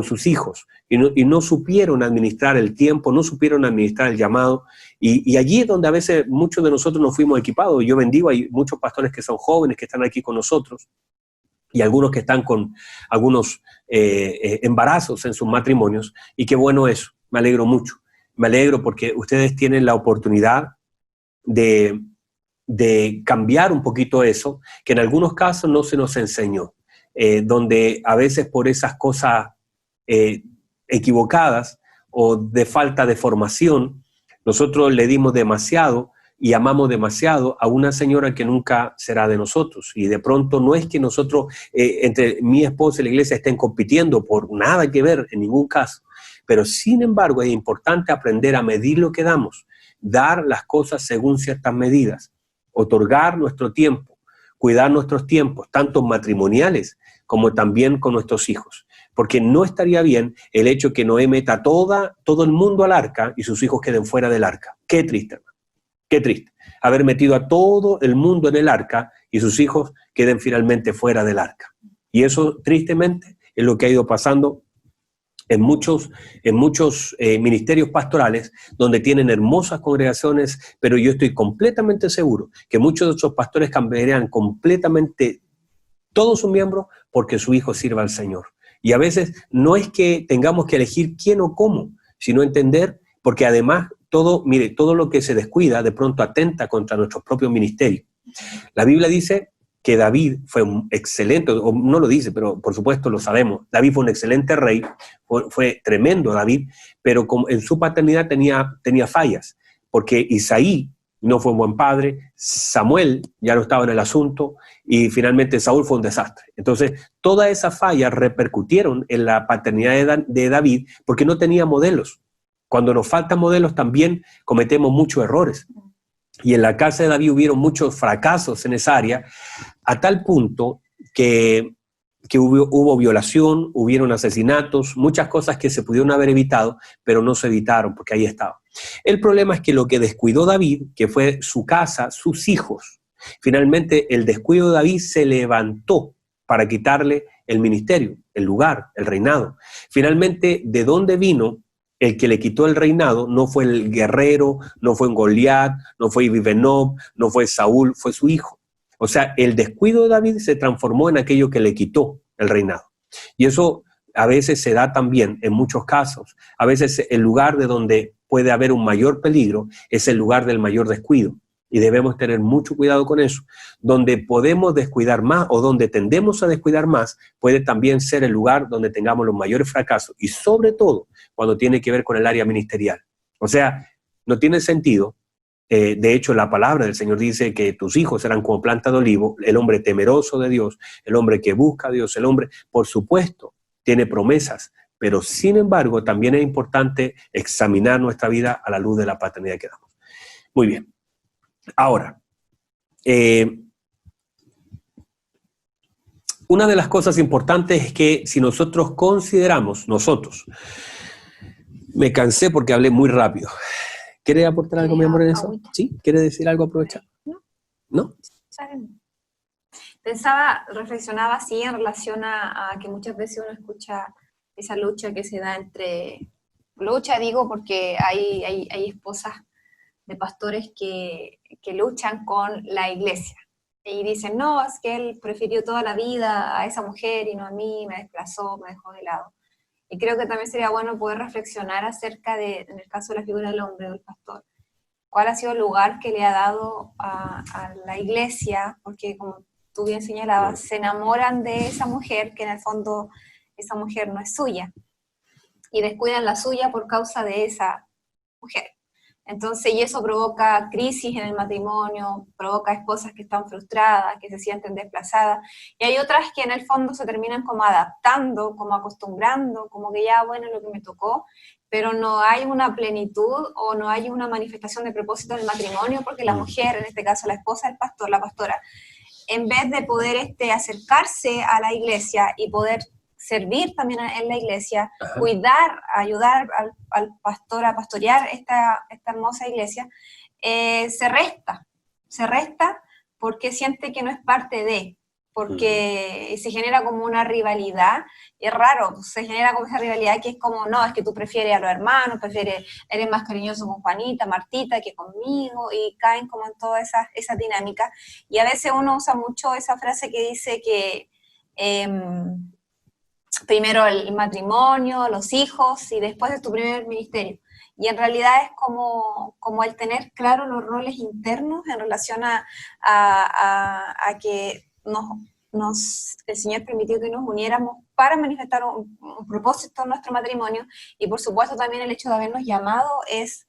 sus hijos y no supieron administrar el tiempo, no supieron administrar el llamado. Y allí es donde a veces muchos de nosotros nos fuimos equipados. Yo bendigo, hay muchos pastores que son jóvenes, que están aquí con nosotros, y algunos que están con algunos embarazos en sus matrimonios, y qué bueno eso, me alegro mucho. Me alegro porque ustedes tienen la oportunidad de cambiar un poquito eso, que en algunos casos no se nos enseñó, donde a veces por esas cosas equivocadas o de falta de formación, nosotros le dimos demasiado y amamos demasiado a una señora que nunca será de nosotros. Y de pronto no es que nosotros, entre mi esposa y la iglesia, estén compitiendo por nada que ver, en ningún caso. Pero sin embargo es importante aprender a medir lo que damos, dar las cosas según ciertas medidas, otorgar nuestro tiempo, cuidar nuestros tiempos, tanto matrimoniales como también con nuestros hijos. Porque no estaría bien el hecho que Noé meta todo el mundo al arca y sus hijos queden fuera del arca. Qué triste, hermano. Qué triste. Haber metido a todo el mundo en el arca y sus hijos queden finalmente fuera del arca. Y eso, tristemente, es lo que ha ido pasando en muchos ministerios pastorales, donde tienen hermosas congregaciones, pero yo estoy completamente seguro que muchos de esos pastores cambiarían completamente todos sus miembros porque su hijo sirva al Señor. Y a veces no es que tengamos que elegir quién o cómo, sino entender, porque además todo lo que se descuida de pronto atenta contra nuestros propios ministerios. La Biblia dice que David fue un excelente, o no lo dice, pero por supuesto lo sabemos, David fue un excelente rey, fue tremendo David, pero en su paternidad tenía fallas, porque Isaí no fue un buen padre, Samuel ya no estaba en el asunto, y finalmente Saúl fue un desastre. Entonces, todas esas fallas repercutieron en la paternidad de David, porque no tenía modelos. Cuando nos faltan modelos también cometemos muchos errores. Y en la casa de David hubieron muchos fracasos en esa área, a tal punto que hubo violación, hubieron asesinatos, muchas cosas que se pudieron haber evitado, pero no se evitaron porque ahí estaba. El problema es que lo que descuidó David, que fue su casa, sus hijos, finalmente el descuido de David se levantó para quitarle el ministerio, el lugar, el reinado. Finalmente, ¿de dónde vino? El que le quitó el reinado no fue el guerrero, no fue un Goliat, no fue Ibí-Benob, no fue Saúl, fue su hijo. O sea, el descuido de David se transformó en aquello que le quitó el reinado. Y eso a veces se da también en muchos casos. A veces el lugar de donde puede haber un mayor peligro es el lugar del mayor descuido. Y debemos tener mucho cuidado con eso. Donde podemos descuidar más o donde tendemos a descuidar más puede también ser el lugar donde tengamos los mayores fracasos. Y sobre todo cuando tiene que ver con el área ministerial. O sea, no tiene sentido. De hecho, la palabra del Señor dice que tus hijos serán como planta de olivo, el hombre temeroso de Dios, el hombre que busca a Dios, el hombre, por supuesto, tiene promesas, pero sin embargo también es importante examinar nuestra vida a la luz de la paternidad que damos. Muy bien. Ahora, una de las cosas importantes es que si nosotros consideramos, me cansé porque hablé muy rápido. ¿Quiere aportar algo, mi amor, en eso? ¿Sí? ¿Quiere decir algo? Aprovechar. ¿No? Reflexionaba así en relación a que muchas veces uno escucha esa lucha que se da entre, lucha digo porque hay esposas de pastores que luchan con la iglesia y dicen, no, es que él prefirió toda la vida a esa mujer y no a mí, me desplazó, me dejó de lado. Y creo que también sería bueno poder reflexionar acerca de, en el caso de la figura del hombre o del pastor, cuál ha sido el lugar que le ha dado a la iglesia, porque como tú bien señalabas, se enamoran de esa mujer, que en el fondo esa mujer no es suya, y descuidan la suya por causa de esa mujer. Entonces, y eso provoca crisis en el matrimonio, provoca esposas que están frustradas, que se sienten desplazadas, y hay otras que en el fondo se terminan como adaptando, como acostumbrando, como que ya, bueno, lo que me tocó, pero no hay una plenitud o no hay una manifestación de propósito en el matrimonio, porque la mujer, en este caso la esposa del pastor, la pastora, en vez de poder acercarse a la iglesia y poder servir también en la iglesia, cuidar, ayudar al pastor a pastorear esta hermosa iglesia, se resta porque siente que no es parte de, porque se genera como una rivalidad, y es raro, se genera como esa rivalidad que es como, no, es que tú prefieres a los hermanos, eres más cariñoso con Juanita, Martita que conmigo, y caen como en toda esa dinámica, y a veces uno usa mucho esa frase que dice que primero el matrimonio, los hijos, y después es tu primer ministerio. Y en realidad es como el tener claro los roles internos en relación a que el Señor permitió que nos uniéramos para manifestar un propósito en nuestro matrimonio, y por supuesto también el hecho de habernos llamado es,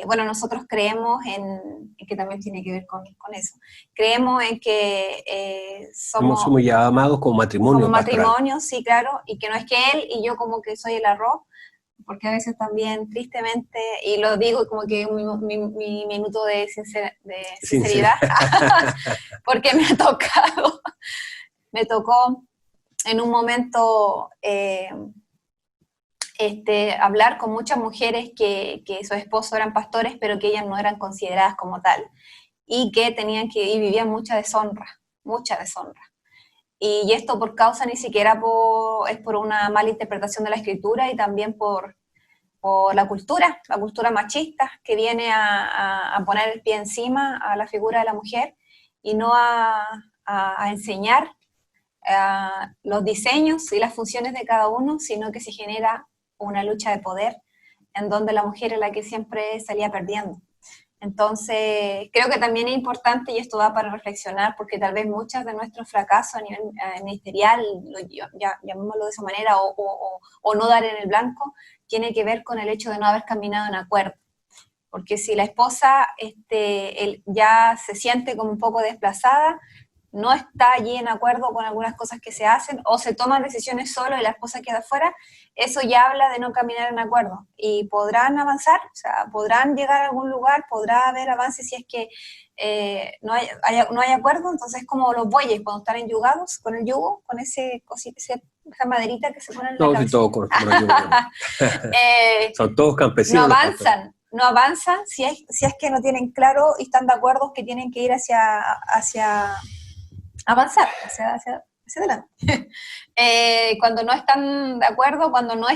bueno, nosotros creemos en que también tiene que ver con eso. Creemos en que somos llamados como matrimonio. Como matrimonio, sí, claro, y que no es que él y yo como que soy el arroz, porque a veces también, tristemente, y lo digo como que mi minuto de sinceridad, porque me tocó en un momento hablar con muchas mujeres que su esposo eran pastores, pero que ellas no eran consideradas como tal, y que vivían mucha deshonra. y esto por causa ni siquiera es por una mala interpretación de la Escritura y también por la cultura machista que viene a poner el pie encima a la figura de la mujer y no a enseñar los diseños y las funciones de cada uno, sino que se genera una lucha de poder en donde la mujer es la que siempre salía perdiendo. Entonces, creo que también es importante, y esto da para reflexionar, porque tal vez muchos de nuestros fracasos a nivel ministerial, llamémoslo de esa manera, o no dar en el blanco, tiene que ver con el hecho de no haber caminado en acuerdo. Porque si la esposa ya se siente como un poco desplazada, no está allí en acuerdo con algunas cosas que se hacen, o se toman decisiones solo y la esposa queda afuera, eso ya habla de no caminar en acuerdo. Y podrán avanzar, o sea, podrán llegar a algún lugar, podrá haber avances si es que no hay acuerdo. Entonces, como los bueyes cuando están enyugados, con el yugo, con esa maderita que se pone en la cabeza. Todo con el yugo. Son todos campesinos. No avanzan si es que no tienen claro y están de acuerdo que tienen que ir hacia avanzar, hacia adelante. Cuando no están de acuerdo, cuando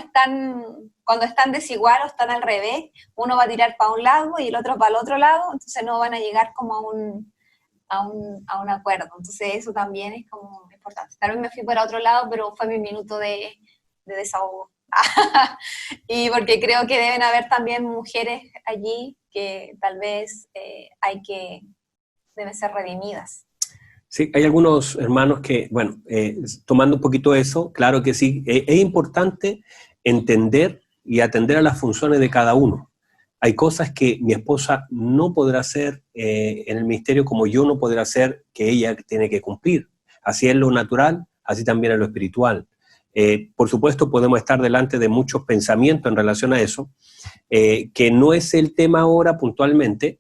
están desigual o están al revés, uno va a tirar para un lado y el otro para el otro lado, entonces no van a llegar como a un acuerdo. Entonces eso también es como importante. Tal vez me fui para otro lado, pero fue mi minuto de desahogo. Y porque creo que deben haber también mujeres allí que tal vez deben ser redimidas. Sí, hay algunos hermanos que, bueno, tomando un poquito eso, claro que sí, es importante entender y atender a las funciones de cada uno. Hay cosas que mi esposa no podrá hacer en el ministerio como yo no podré hacer, que ella tiene que cumplir. Así es lo natural, así también es lo espiritual. Por supuesto, podemos estar delante de muchos pensamientos en relación a eso, que no es el tema ahora puntualmente,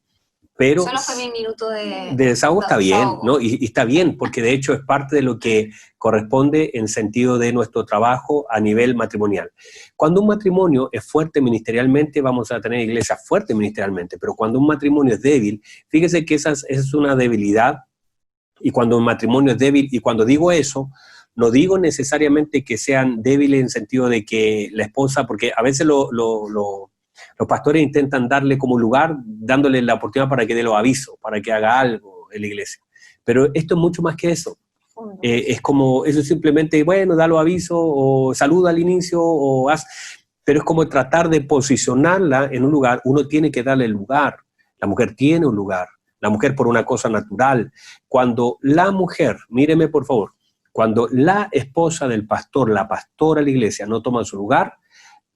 pero solo fue mi minuto de desahogo. Está bien, ¿no? Y está bien, porque de hecho es parte de lo que corresponde en sentido de nuestro trabajo a nivel matrimonial. Cuando un matrimonio es fuerte ministerialmente, vamos a tener iglesias fuertes ministerialmente, pero cuando un matrimonio es débil, fíjese que esa es una debilidad, y cuando un matrimonio es débil, y cuando digo eso, no digo necesariamente que sean débiles en sentido de que la esposa, porque a veces los pastores intentan darle como lugar, dándole la oportunidad para que dé los avisos, para que haga algo en la iglesia. Pero esto es mucho más que eso. Es como, eso simplemente, bueno, da los avisos, o saluda al inicio, o haz, pero es como tratar de posicionarla en un lugar. Uno tiene que darle el lugar. La mujer tiene un lugar. La mujer por una cosa natural. Cuando la mujer, míreme por favor, cuando la esposa del pastor, la pastora de la iglesia, no toma su lugar,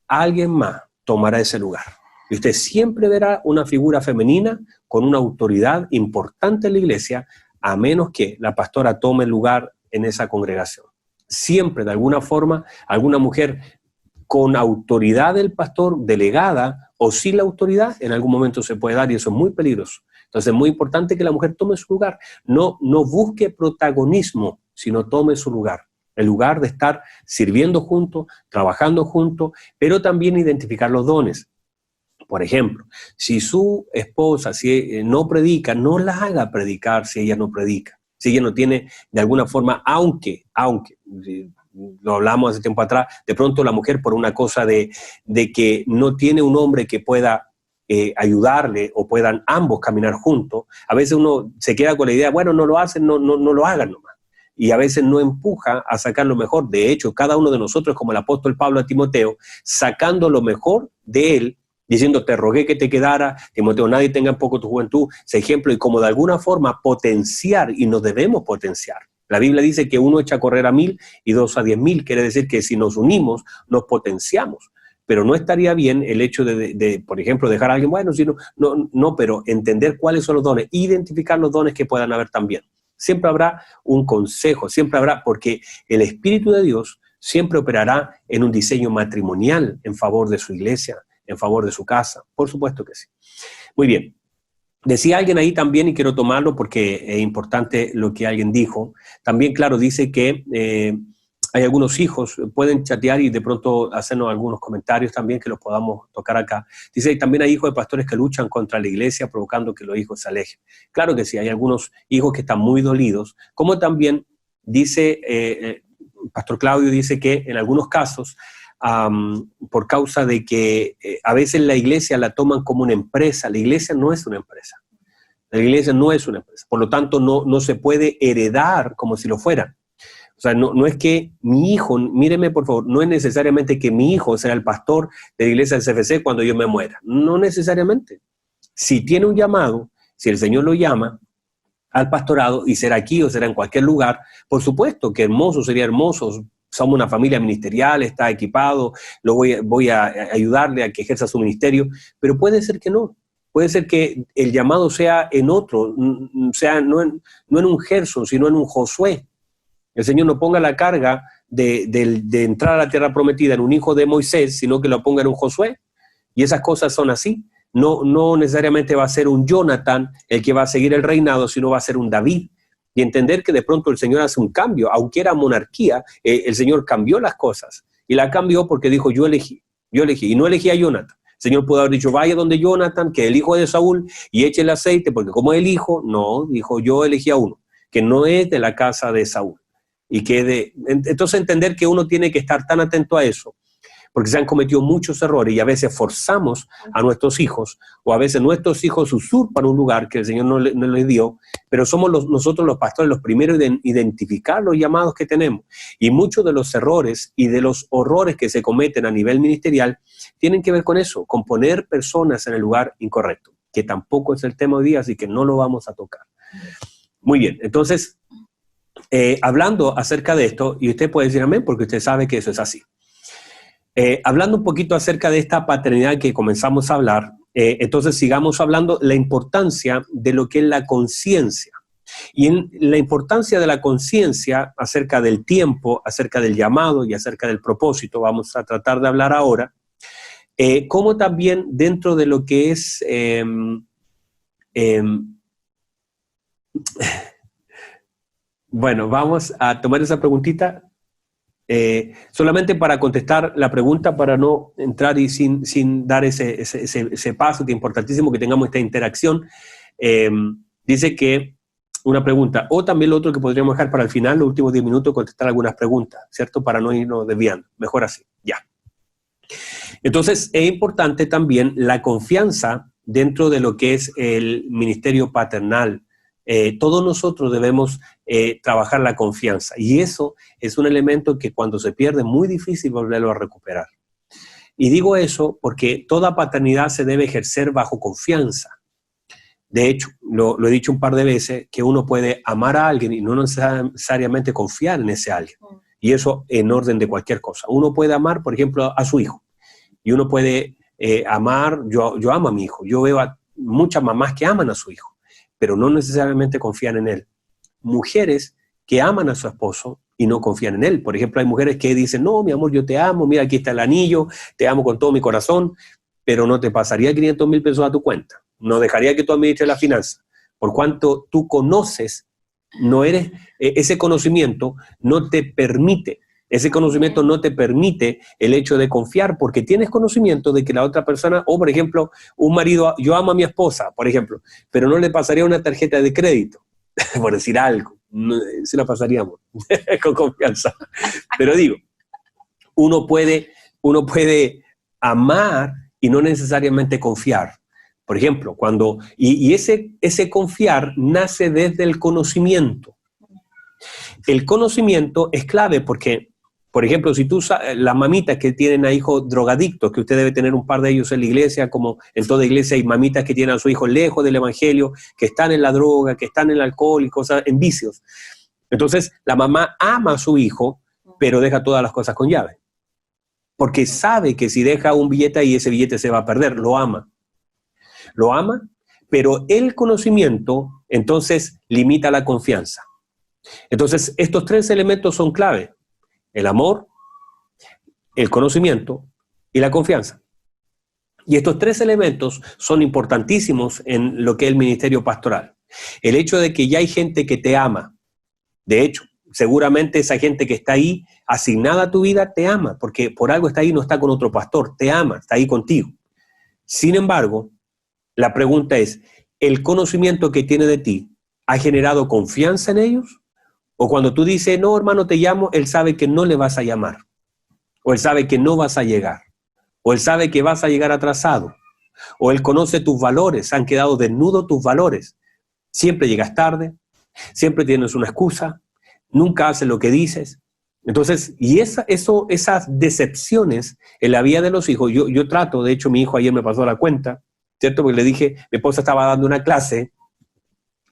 alguien más tomará ese lugar. Y usted siempre verá una figura femenina con una autoridad importante en la iglesia, a menos que la pastora tome lugar en esa congregación. Siempre, de alguna forma, alguna mujer con autoridad del pastor, delegada o sin la autoridad, en algún momento se puede dar, y eso es muy peligroso. Entonces es muy importante que la mujer tome su lugar. No busque protagonismo, sino tome su lugar. El lugar de estar sirviendo juntos, trabajando juntos, pero también identificar los dones. Por ejemplo, si su esposa no predica, no la haga predicar si ella no predica. Si ella no tiene, de alguna forma, aunque lo hablamos hace tiempo atrás, de pronto la mujer por una cosa de que no tiene un hombre que pueda ayudarle o puedan ambos caminar juntos, a veces uno se queda con la idea, bueno, no lo hacen, no lo hagan nomás. Y a veces no empuja a sacar lo mejor. De hecho, cada uno de nosotros, como el apóstol Pablo a Timoteo, sacando lo mejor de él, diciendo, te rogué que te quedara, Timoteo, nadie tenga en poco tu juventud, ese ejemplo, y como de alguna forma potenciar, y nos debemos potenciar. La Biblia dice que uno echa a correr a 1000 y 2 a 10.000, quiere decir que si nos unimos, nos potenciamos. Pero no estaría bien el hecho de por ejemplo, dejar a alguien, bueno, si no, pero entender cuáles son los dones, identificar los dones que puedan haber también. Siempre habrá un consejo, siempre habrá, porque el Espíritu de Dios siempre operará en un diseño matrimonial en favor de su iglesia, en favor de su casa. Por supuesto que sí. Muy bien. Decía alguien ahí también, y quiero tomarlo porque es importante lo que alguien dijo. También, claro, dice que hay algunos hijos, pueden chatear y de pronto hacernos algunos comentarios también que los podamos tocar acá. Dice, y también hay hijos de pastores que luchan contra la iglesia provocando que los hijos se alejen. Claro que sí, hay algunos hijos que están muy dolidos, como también dice, Pastor Claudio dice que en algunos casos, por causa de que a veces la iglesia la toman como una empresa. La iglesia no es una empresa. La iglesia no es una empresa. Por lo tanto, no se puede heredar como si lo fuera. O sea, no es que mi hijo, míreme por favor, no es necesariamente que mi hijo sea el pastor de la iglesia del CFC cuando yo me muera. No necesariamente. Si tiene un llamado, si el Señor lo llama al pastorado, y será aquí o será en cualquier lugar, por supuesto que hermoso, sería hermoso. Somos una familia ministerial, está equipado, voy a ayudarle a que ejerza su ministerio, pero puede ser que no. Puede ser que el llamado sea en otro, sea no en un Gerson, sino en un Josué. El Señor no ponga la carga de entrar a la tierra prometida en un hijo de Moisés, sino que lo ponga en un Josué. Y esas cosas son así. No necesariamente va a ser un Jonathan el que va a seguir el reinado, sino va a ser un David. Y entender que de pronto el Señor hace un cambio, aunque era monarquía, el Señor cambió las cosas. Y la cambió porque dijo, yo elegí, y no elegí a Jonathan. El Señor pudo haber dicho, vaya donde Jonathan, que es el hijo de Saúl, y eche el aceite, porque como es el hijo, no, dijo, yo elegí a uno, que no es de la casa de Saúl. Entonces entender que uno tiene que estar tan atento a eso, porque se han cometido muchos errores y a veces forzamos a nuestros hijos, o a veces nuestros hijos usurpan un lugar que el Señor no les dio, pero somos nosotros los pastores los primeros en identificar los llamados que tenemos. Y muchos de los errores y de los horrores que se cometen a nivel ministerial tienen que ver con eso, con poner personas en el lugar incorrecto, que tampoco es el tema hoy día, así que no lo vamos a tocar. Muy bien, entonces, hablando acerca de esto, y usted puede decir amén, porque usted sabe que eso es así. Hablando un poquito acerca de esta paternidad que comenzamos a hablar, entonces sigamos hablando la importancia de lo que es la conciencia. Y en la importancia de la conciencia acerca del tiempo, acerca del llamado y acerca del propósito, vamos a tratar de hablar ahora, como también dentro de lo que es bueno, vamos a tomar esa preguntita solamente para contestar la pregunta, para no entrar y sin dar ese paso, que es importantísimo que tengamos esta interacción. Dice que una pregunta, o también lo otro que podríamos dejar para el final, los últimos 10 minutos, contestar algunas preguntas, ¿cierto? Para no irnos desviando. Mejor así, ya. Entonces, es importante también la confianza dentro de lo que es el ministerio paternal. Todos nosotros debemos trabajar la confianza, y eso es un elemento que cuando se pierde es muy difícil volverlo a recuperar. Y digo eso porque toda paternidad se debe ejercer bajo confianza. De hecho, lo he dicho un par de veces, que uno puede amar a alguien y no necesariamente confiar en ese alguien. Y eso en orden de cualquier cosa. Uno puede amar, por ejemplo, a su hijo. Y uno puede amar, yo amo a mi hijo. Yo veo a muchas mamás que aman a su hijo, pero no necesariamente confían en él. Mujeres que aman a su esposo y no confían en él. Por ejemplo, hay mujeres que dicen, no, mi amor, yo te amo, mira, aquí está el anillo, te amo con todo mi corazón, pero no te pasaría 500,000 pesos a tu cuenta. No dejaría que tú administres la finanza. Por cuanto tú conoces, no eres, ese conocimiento no te permite. Ese conocimiento no te permite el hecho de confiar, porque tienes conocimiento de que la otra persona, o por ejemplo, un marido, yo amo a mi esposa, por ejemplo, pero no le pasaría una tarjeta de crédito, por decir algo, no, se la pasaríamos con confianza. Pero digo, uno puede amar y no necesariamente confiar. Por ejemplo, ese confiar nace desde el conocimiento. El conocimiento es clave porque, por ejemplo, si las mamitas que tienen a hijos drogadictos, que usted debe tener un par de ellos en la iglesia, como en toda iglesia hay mamitas que tienen a sus hijos lejos del evangelio, que están en la droga, que están en el alcohol y cosas, en vicios. Entonces, la mamá ama a su hijo, pero deja todas las cosas con llave. Porque sabe que si deja un billete ahí, ese billete se va a perder, lo ama. Lo ama, pero el conocimiento, entonces, limita la confianza. Entonces, estos 3 elementos son clave. El amor, el conocimiento y la confianza. Y estos 3 elementos son importantísimos en lo que es el ministerio pastoral. El hecho de que ya hay gente que te ama. De hecho, seguramente esa gente que está ahí, asignada a tu vida, te ama, porque por algo está ahí, no está con otro pastor, te ama, está ahí contigo. Sin embargo, la pregunta es, ¿el conocimiento que tiene de ti ha generado confianza en ellos O cuando tú dices, no, hermano, te llamo, él sabe que no le vas a llamar. O él sabe que no vas a llegar. O él sabe que vas a llegar atrasado. O él conoce tus valores, han quedado desnudos tus valores. Siempre llegas tarde, siempre tienes una excusa, nunca haces lo que dices. Entonces, y esas decepciones en la vida de los hijos, yo trato, de hecho mi hijo ayer me pasó la cuenta, ¿cierto? Porque le dije, mi esposa estaba dando una clase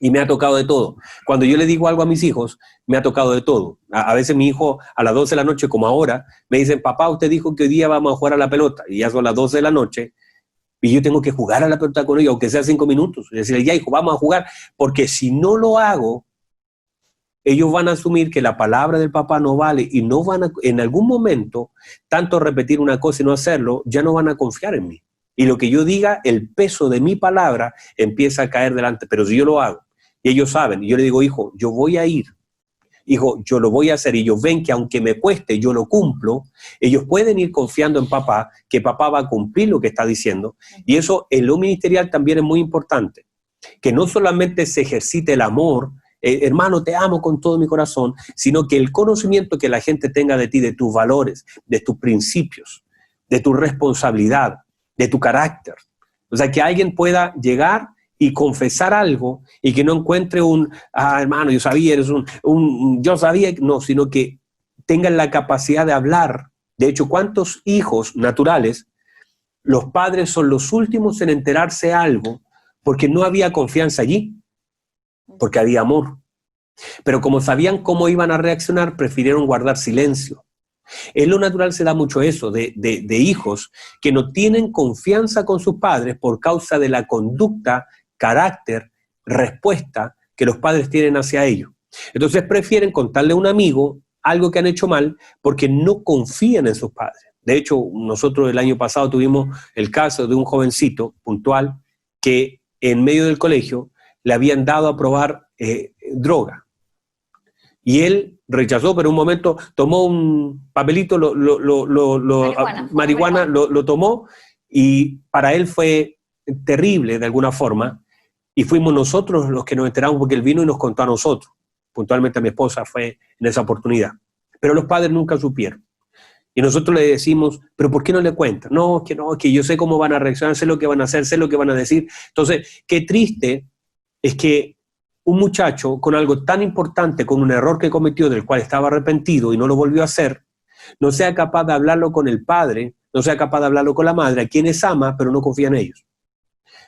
y me ha tocado de todo. Cuando yo le digo algo a mis hijos, me ha tocado de todo. A veces mi hijo a las 12 de la noche, como ahora, me dicen, papá, usted dijo que hoy día vamos a jugar a la pelota, y ya son las 12 de la noche, y yo tengo que jugar a la pelota con ellos, aunque sea 5 minutos, y decirle, ya hijo, vamos a jugar, porque si no lo hago, ellos van a asumir que la palabra del papá no vale y no van a, en algún momento, tanto repetir una cosa y no hacerlo, ya no van a confiar en mí. Y lo que yo diga, el peso de mi palabra empieza a caer delante, pero si yo lo hago, y ellos saben, y yo le digo, hijo, yo voy a ir, hijo, yo lo voy a hacer, y ellos ven que aunque me cueste, yo lo cumplo, ellos pueden ir confiando en papá, que papá va a cumplir lo que está diciendo, y eso en lo ministerial también es muy importante, que no solamente se ejercite el amor, hermano, te amo con todo mi corazón, sino que el conocimiento que la gente tenga de ti, de tus valores, de tus principios, de tu responsabilidad, de tu carácter. O sea, que alguien pueda llegar y confesar algo y que no encuentre hermano, yo sabía, yo sabía, no, sino que tengan la capacidad de hablar. De hecho, ¿cuántos hijos naturales, los padres son los últimos en enterarse algo porque no había confianza allí? Porque había amor. Pero como sabían cómo iban a reaccionar, prefirieron guardar silencio. En lo natural se da mucho eso, de hijos que no tienen confianza con sus padres por causa de la conducta, carácter, respuesta que los padres tienen hacia ellos. Entonces prefieren contarle a un amigo algo que han hecho mal porque no confían en sus padres. De hecho, nosotros el año pasado tuvimos el caso de un jovencito puntual que en medio del colegio le habían dado a probar droga. Y él rechazó, pero en un momento tomó un papelito, marihuana, lo tomó, y para él fue terrible de alguna forma, y fuimos nosotros los que nos enteramos porque él vino y nos contó a nosotros. Puntualmente a mi esposa fue en esa oportunidad. Pero los padres nunca supieron. Y nosotros le decimos, ¿pero por qué no le cuentan? No, que yo sé cómo van a reaccionar, sé lo que van a hacer, sé lo que van a decir. Entonces, qué triste es que un muchacho con algo tan importante, con un error que cometió del cual estaba arrepentido y no lo volvió a hacer, no sea capaz de hablarlo con el padre, no sea capaz de hablarlo con la madre, a quienes ama, pero no confía en ellos.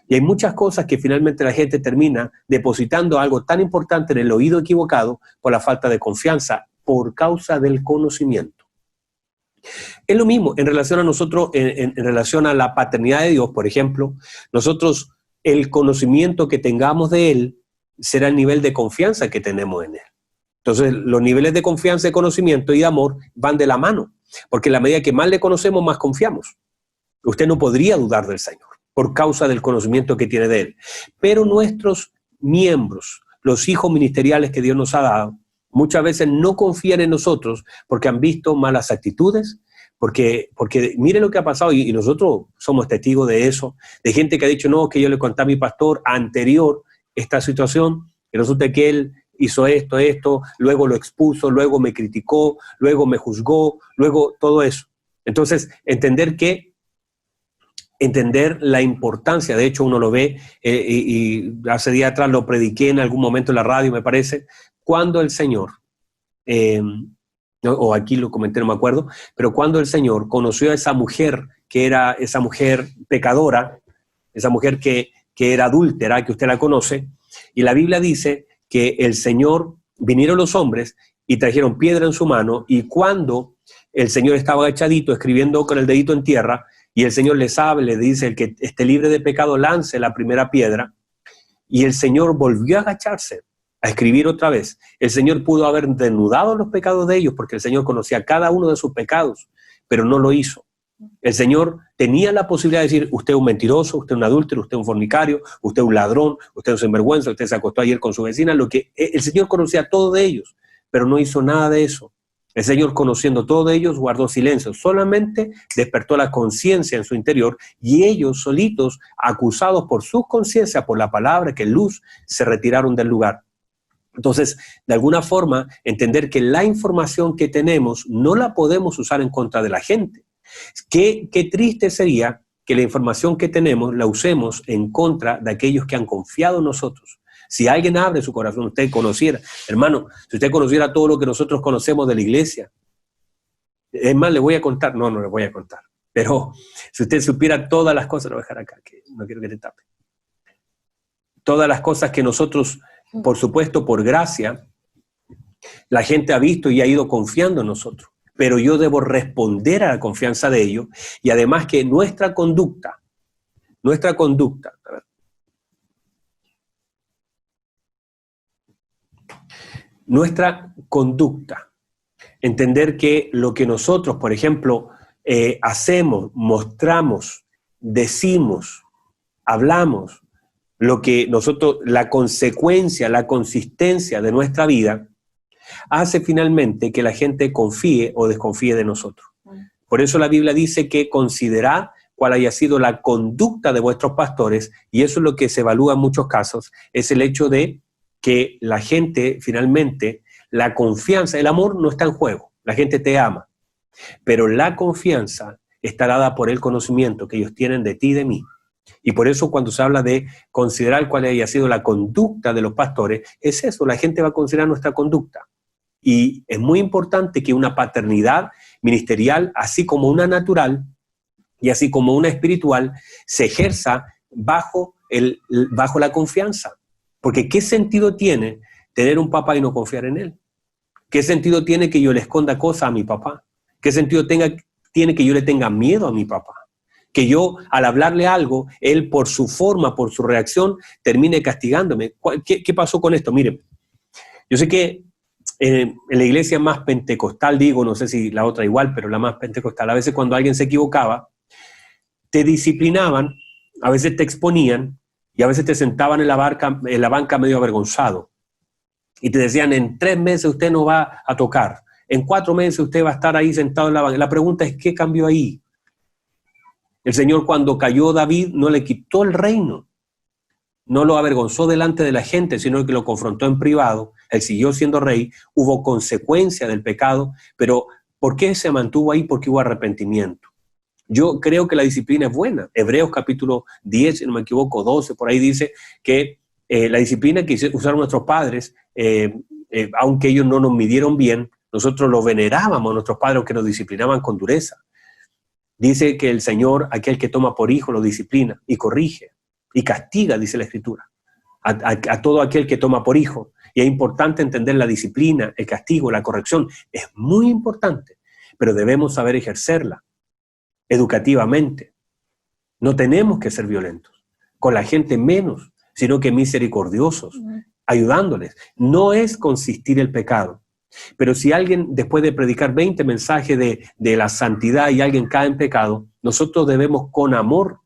Y hay muchas cosas que finalmente la gente termina depositando algo tan importante en el oído equivocado por la falta de confianza, por causa del conocimiento. Es lo mismo en relación a nosotros, en relación a la paternidad de Dios, por ejemplo, nosotros, el conocimiento que tengamos de Él será el nivel de confianza que tenemos en Él. Entonces, los niveles de confianza, de conocimiento y de amor van de la mano, porque en la medida que más le conocemos, más confiamos. Usted no podría dudar del Señor por causa del conocimiento que tiene de Él. Pero nuestros miembros, los hijos ministeriales que Dios nos ha dado, muchas veces no confían en nosotros porque han visto malas actitudes, porque mire lo que ha pasado, y nosotros somos testigos de eso, de gente que ha dicho, no, que yo le conté a mi pastor anterior esta situación, y resulta que él hizo esto, luego lo expuso, luego me criticó, luego me juzgó, luego todo eso. Entonces, entender la importancia, de hecho uno lo ve, y hace días atrás lo prediqué en algún momento en la radio, me parece, cuando el Señor, o aquí lo comenté, no me acuerdo, pero cuando el Señor conoció a esa mujer, que era esa mujer pecadora, esa mujer que era adúltera, que usted la conoce, y la Biblia dice que el Señor, vinieron los hombres y trajeron piedra en su mano, y cuando el Señor estaba agachadito, escribiendo con el dedito en tierra, y el Señor les habla, le dice, el que esté libre de pecado lance la primera piedra, y el Señor volvió a agacharse, a escribir otra vez. El Señor pudo haber denudado los pecados de ellos, porque el Señor conocía cada uno de sus pecados, pero no lo hizo. El Señor tenía la posibilidad de decir, usted es un mentiroso, usted es un adúltero, usted es un fornicario, usted es un ladrón, usted es un sinvergüenza, usted se acostó ayer con su vecina, lo que el Señor conocía todo de ellos, pero no hizo nada de eso. El Señor, conociendo todo de ellos, guardó silencio, solamente despertó la conciencia en su interior, y ellos solitos, acusados por su conciencia, por la palabra que luz, se retiraron del lugar. Entonces, de alguna forma, entender que la información que tenemos no la podemos usar en contra de la gente. Qué triste sería que la información que tenemos la usemos en contra de aquellos que han confiado en nosotros. Si alguien abre su corazón, usted conociera, hermano, si usted conociera todo lo que nosotros conocemos de la iglesia, es más, le voy a contar, no le voy a contar, pero si usted supiera todas las cosas, lo voy a dejar acá, que no quiero que te tape. Todas las cosas que nosotros, por supuesto, por gracia, la gente ha visto y ha ido confiando en nosotros, pero yo debo responder a la confianza de ellos, y además que nuestra conducta, a ver, nuestra conducta, entender que lo que nosotros, por ejemplo, hacemos, mostramos, decimos, hablamos, lo que nosotros, la consecuencia, la consistencia de nuestra vida, hace finalmente que la gente confíe o desconfíe de nosotros. Por eso la Biblia dice que considerad cuál haya sido la conducta de vuestros pastores, y eso es lo que se evalúa en muchos casos, es el hecho de que la gente finalmente, la confianza, el amor no está en juego, la gente te ama, pero la confianza está dada por el conocimiento que ellos tienen de ti y de mí. Y por eso cuando se habla de considerar cuál haya sido la conducta de los pastores, es eso, la gente va a considerar nuestra conducta. Y es muy importante que una paternidad ministerial, así como una natural y así como una espiritual, se ejerza bajo la confianza. Porque ¿qué sentido tiene tener un papá y no confiar en él? ¿Qué sentido tiene que yo le esconda cosas a mi papá? ¿Qué sentido tiene que yo le tenga miedo a mi papá? Que yo, al hablarle algo, él por su forma, por su reacción, termine castigándome. ¿Qué pasó con esto? Mire, yo sé que en la iglesia más pentecostal, digo, no sé si la otra igual, pero la más pentecostal, a veces cuando alguien se equivocaba, te disciplinaban, a veces te exponían, y a veces te sentaban en la banca medio avergonzado. Y te decían, en 3 meses usted no va a tocar. En 4 meses usted va a estar ahí sentado en la banca. La pregunta es, ¿qué cambió ahí? El Señor, cuando cayó David, no le quitó el reino. No lo avergonzó delante de la gente, sino que lo confrontó en privado. Él siguió siendo rey. Hubo consecuencia del pecado. Pero ¿por qué se mantuvo ahí? Porque hubo arrepentimiento. Yo creo que la disciplina es buena. Hebreos capítulo 10, si no me equivoco, 12, por ahí dice que la disciplina que usaron nuestros padres, aunque ellos no nos midieron bien, nosotros los venerábamos a nuestros padres que nos disciplinaban con dureza. Dice que el Señor, aquel que toma por hijo, lo disciplina y corrige y castiga, dice la Escritura, a todo aquel que toma por hijo. Y es importante entender la disciplina, el castigo, la corrección. Es muy importante, pero debemos saber ejercerla educativamente. No tenemos que ser violentos, con la gente menos, sino que misericordiosos, ayudándoles. No es consistir el pecado. Pero si alguien, después de predicar 20 mensajes de la santidad y alguien cae en pecado, nosotros debemos con amor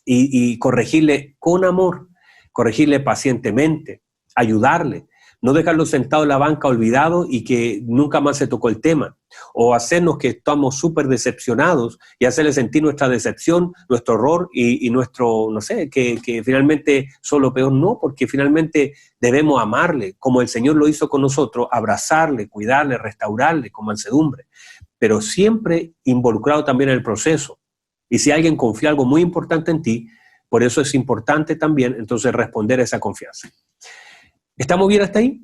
y corregirle con amor, corregirle pacientemente, ayudarle, no dejarlo sentado en la banca olvidado y que nunca más se tocó el tema, o hacernos que estamos súper decepcionados y hacerle sentir nuestra decepción, nuestro horror y nuestro, no sé, que finalmente son lo peor. No, porque finalmente debemos amarle, como el Señor lo hizo con nosotros, abrazarle, cuidarle, restaurarle con mansedumbre, pero siempre involucrado también en el proceso. Y si alguien confía algo muy importante en ti, por eso es importante también entonces responder a esa confianza. ¿Estamos bien hasta ahí?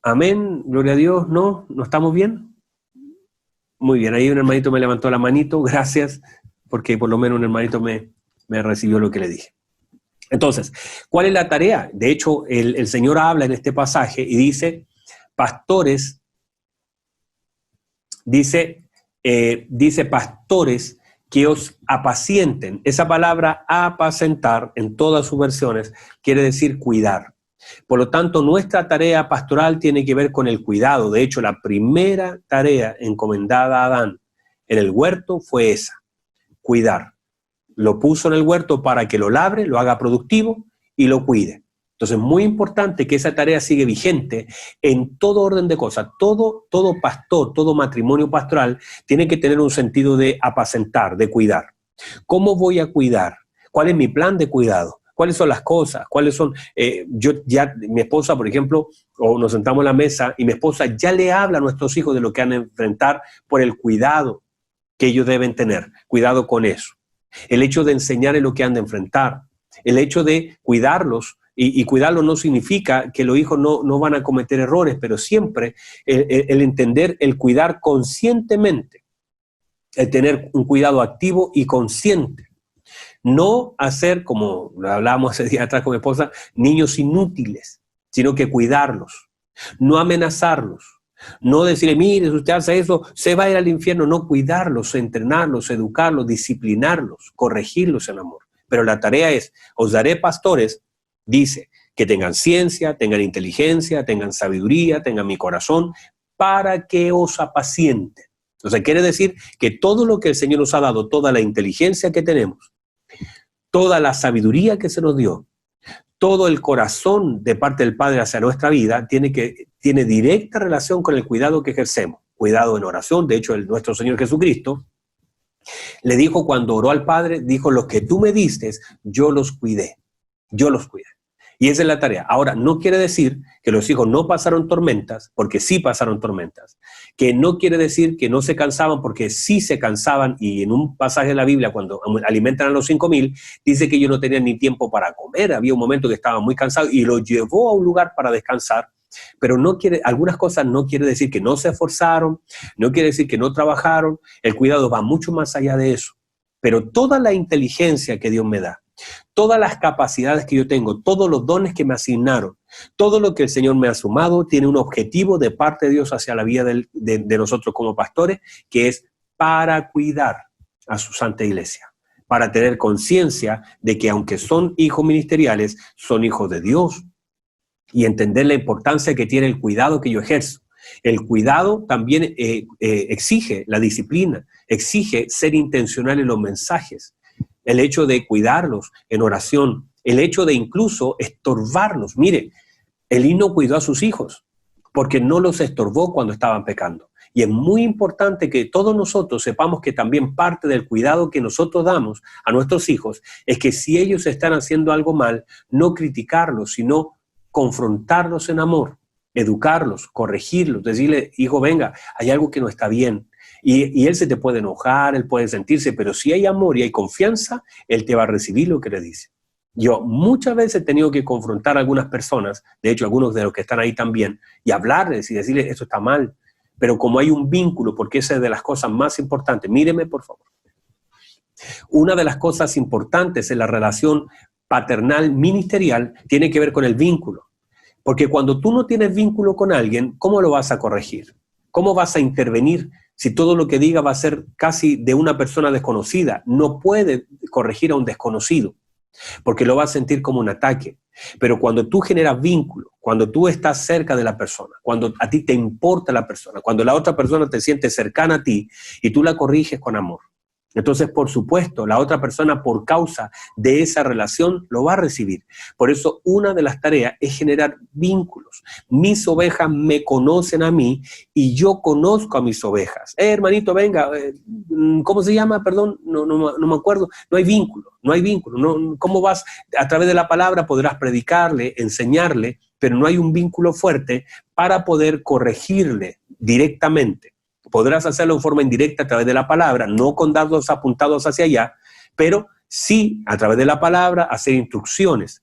Amén, gloria a Dios. ¿No estamos bien? Muy bien, ahí un hermanito me levantó la manito, gracias, porque por lo menos un hermanito me recibió lo que le dije. Entonces, ¿cuál es la tarea? De hecho, el Señor habla en este pasaje y dice, pastores, dice pastores que os apacienten. Esa palabra apacentar en todas sus versiones quiere decir cuidar. Por lo tanto, nuestra tarea pastoral tiene que ver con el cuidado. De hecho, la primera tarea encomendada a Adán en el huerto fue esa, cuidar. Lo puso en el huerto para que lo labre, lo haga productivo y lo cuide. Entonces, es muy importante que esa tarea siga vigente en todo orden de cosas. Todo pastor, todo matrimonio pastoral tiene que tener un sentido de apacentar, de cuidar. ¿Cómo voy a cuidar? ¿Cuál es mi plan de cuidado? ¿Cuáles son las cosas? ¿Cuáles son? Mi esposa, por ejemplo, o nos sentamos a la mesa y mi esposa ya le habla a nuestros hijos de lo que han de enfrentar por el cuidado que ellos deben tener. Cuidado con eso. El hecho de enseñarles lo que han de enfrentar. El hecho de cuidarlos. Y cuidarlos no significa que los hijos no van a cometer errores, pero siempre el entender, el cuidar conscientemente, el tener un cuidado activo y consciente. No hacer, como hablábamos ese día atrás con mi esposa, niños inútiles, sino que cuidarlos, no amenazarlos, no decirle, mire, si usted hace eso, se va a ir al infierno. No, cuidarlos, entrenarlos, educarlos, disciplinarlos, corregirlos en amor. Pero la tarea es, os daré pastores, dice, que tengan ciencia, tengan inteligencia, tengan sabiduría, tengan mi corazón, para que os apacienten. Entonces quiere decir que todo lo que el Señor nos ha dado, toda la inteligencia que tenemos, toda la sabiduría que se nos dio, todo el corazón de parte del Padre hacia nuestra vida tiene directa relación con el cuidado que ejercemos. Cuidado en oración. De hecho, nuestro Señor Jesucristo le dijo cuando oró al Padre, dijo, los que tú me diste, yo los cuidé. Yo los cuidé. Y esa es la tarea. Ahora, no quiere decir que los hijos no pasaron tormentas, porque sí pasaron tormentas. Que no quiere decir que no se cansaban, porque sí se cansaban. Y en un pasaje de la Biblia, cuando alimentan a los 5,000, dice que ellos no tenían ni tiempo para comer. Había un momento que estaban muy cansados y los llevó a un lugar para descansar. Pero algunas cosas no quiere decir que no se esforzaron, no quiere decir que no trabajaron. El cuidado va mucho más allá de eso. Pero toda la inteligencia que Dios me da, todas las capacidades que yo tengo, todos los dones que me asignaron, todo lo que el Señor me ha sumado, tiene un objetivo de parte de Dios hacia la vida de nosotros como pastores, que es para cuidar a su santa iglesia, para tener conciencia de que aunque son hijos ministeriales, son hijos de Dios, y entender la importancia que tiene el cuidado que yo ejerzo. El cuidado también exige la disciplina, exige ser intencional en los mensajes, el hecho de cuidarlos en oración, el hecho de incluso estorbarlos. Mire, Elí no cuidó a sus hijos porque no los estorbó cuando estaban pecando. Y es muy importante que todos nosotros sepamos que también parte del cuidado que nosotros damos a nuestros hijos es que si ellos están haciendo algo mal, no criticarlos, sino confrontarlos en amor, educarlos, corregirlos, decirle, hijo, venga, hay algo que no está bien. Y él se te puede enojar, él puede sentirse, pero si hay amor y hay confianza, él te va a recibir lo que le dice. Yo muchas veces he tenido que confrontar a algunas personas, de hecho algunos de los que están ahí también, y hablarles y decirles, esto está mal. Pero como hay un vínculo, porque esa es de las cosas más importantes, míreme por favor. Una de las cosas importantes en la relación paternal ministerial tiene que ver con el vínculo. Porque cuando tú no tienes vínculo con alguien, ¿cómo lo vas a corregir? ¿Cómo vas a intervenir si todo lo que diga va a ser casi de una persona desconocida? No puede corregir a un desconocido, porque lo va a sentir como un ataque. Pero cuando tú generas vínculo, cuando tú estás cerca de la persona, cuando a ti te importa la persona, cuando la otra persona te siente cercana a ti y tú la corriges con amor, entonces, por supuesto, la otra persona por causa de esa relación lo va a recibir. Por eso, una de las tareas es generar vínculos. Mis ovejas me conocen a mí y yo conozco a mis ovejas. Hermanito, venga, ¿cómo se llama? Perdón, no me acuerdo. No hay vínculo. ¿Cómo vas? A través de la palabra podrás predicarle, enseñarle, pero no hay un vínculo fuerte para poder corregirle directamente. Podrás hacerlo en forma indirecta a través de la palabra, no con dardos apuntados hacia allá, pero sí a través de la palabra hacer instrucciones.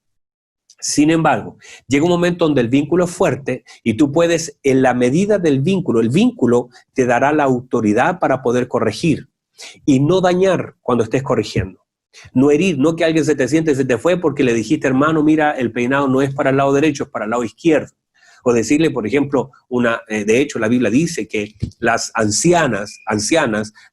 Sin embargo, llega un momento donde el vínculo es fuerte y tú puedes, en la medida del vínculo, el vínculo te dará la autoridad para poder corregir y no dañar cuando estés corrigiendo. No herir, no que alguien se te fue porque le dijiste, hermano, mira, el peinado no es para el lado derecho, es para el lado izquierdo. O decirle, por ejemplo, de hecho la Biblia dice que las ancianas,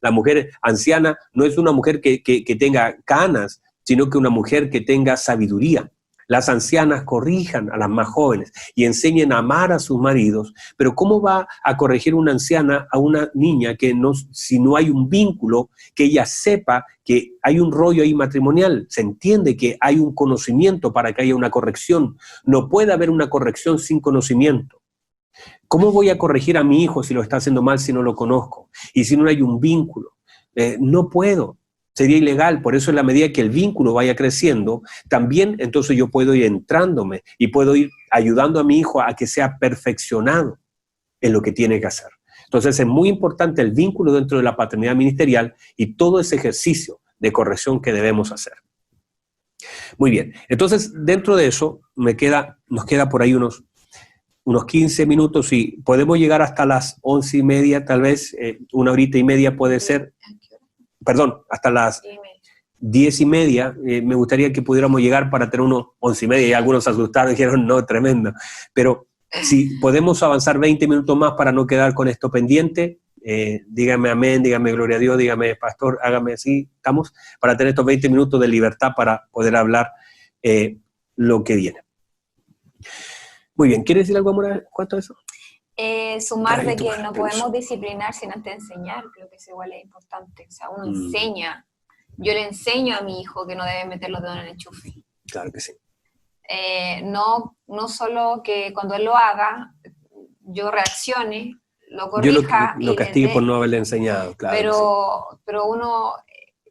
la mujer anciana no es una mujer que tenga canas, sino que una mujer que tenga sabiduría. Las ancianas corrijan a las más jóvenes y enseñen a amar a sus maridos, pero ¿cómo va a corregir una anciana a una niña si no hay un vínculo, que ella sepa que hay un rollo ahí matrimonial? Se entiende que hay un conocimiento para que haya una corrección. No puede haber una corrección sin conocimiento. ¿Cómo voy a corregir a mi hijo si lo está haciendo mal si no lo conozco? Y si no hay un vínculo. No puedo. Sería ilegal. Por eso, en la medida que el vínculo vaya creciendo, también entonces yo puedo ir entrándome y puedo ir ayudando a mi hijo a que sea perfeccionado en lo que tiene que hacer. Entonces es muy importante el vínculo dentro de la paternidad ministerial y todo ese ejercicio de corrección que debemos hacer. Muy bien, entonces dentro de eso nos queda por ahí unos 15 minutos y podemos llegar hasta las 11:30, tal vez, 1 horita y media puede ser, perdón, hasta las 10:30. Me gustaría que pudiéramos llegar para tener unos 11:30, y algunos se asustaron y dijeron, no, tremendo, pero si podemos avanzar 20 minutos más para no quedar con esto pendiente, dígame amén, dígame gloria a Dios, dígame pastor, hágame así, estamos, para tener estos 20 minutos de libertad para poder hablar lo que viene. Muy bien, ¿quiere decir algo, amor, en cuanto a eso? Sumar de que no podemos disciplinar sin antes enseñar, creo que eso igual es importante. O sea, uno enseña, yo le enseño a mi hijo que no debe meter los dedos en el enchufe. Claro que sí. No solo que cuando él lo haga, yo reaccione, lo corrija. Yo lo castigue por no haberle enseñado, claro. Pero uno,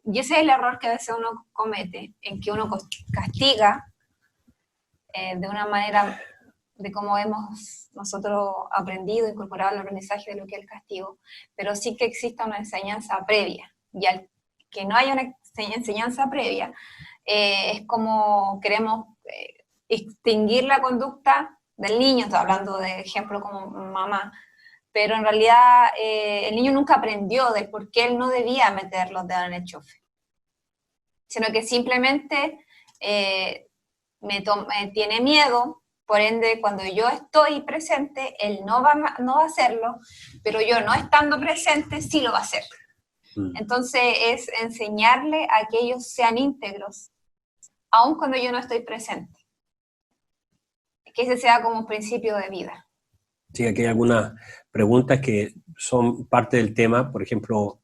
y ese es el error que a veces uno comete, en que uno castiga de una manera de cómo hemos nosotros aprendido, incorporado el aprendizaje de lo que es el castigo, pero sí que exista una enseñanza previa. Y al que no haya una enseñanza previa, es como queremos extinguir la conducta del niño. Estoy hablando de ejemplo como mamá, pero en realidad el niño nunca aprendió del por qué él no debía meter los dedos en el enchufe, sino que simplemente me tiene miedo. Por ende, cuando yo estoy presente, él no va a hacerlo, pero yo no estando presente, sí lo va a hacer. Entonces, es enseñarle a que ellos sean íntegros, aun cuando yo no estoy presente. Que ese sea como un principio de vida. Sí, aquí hay algunas preguntas que son parte del tema. Por ejemplo,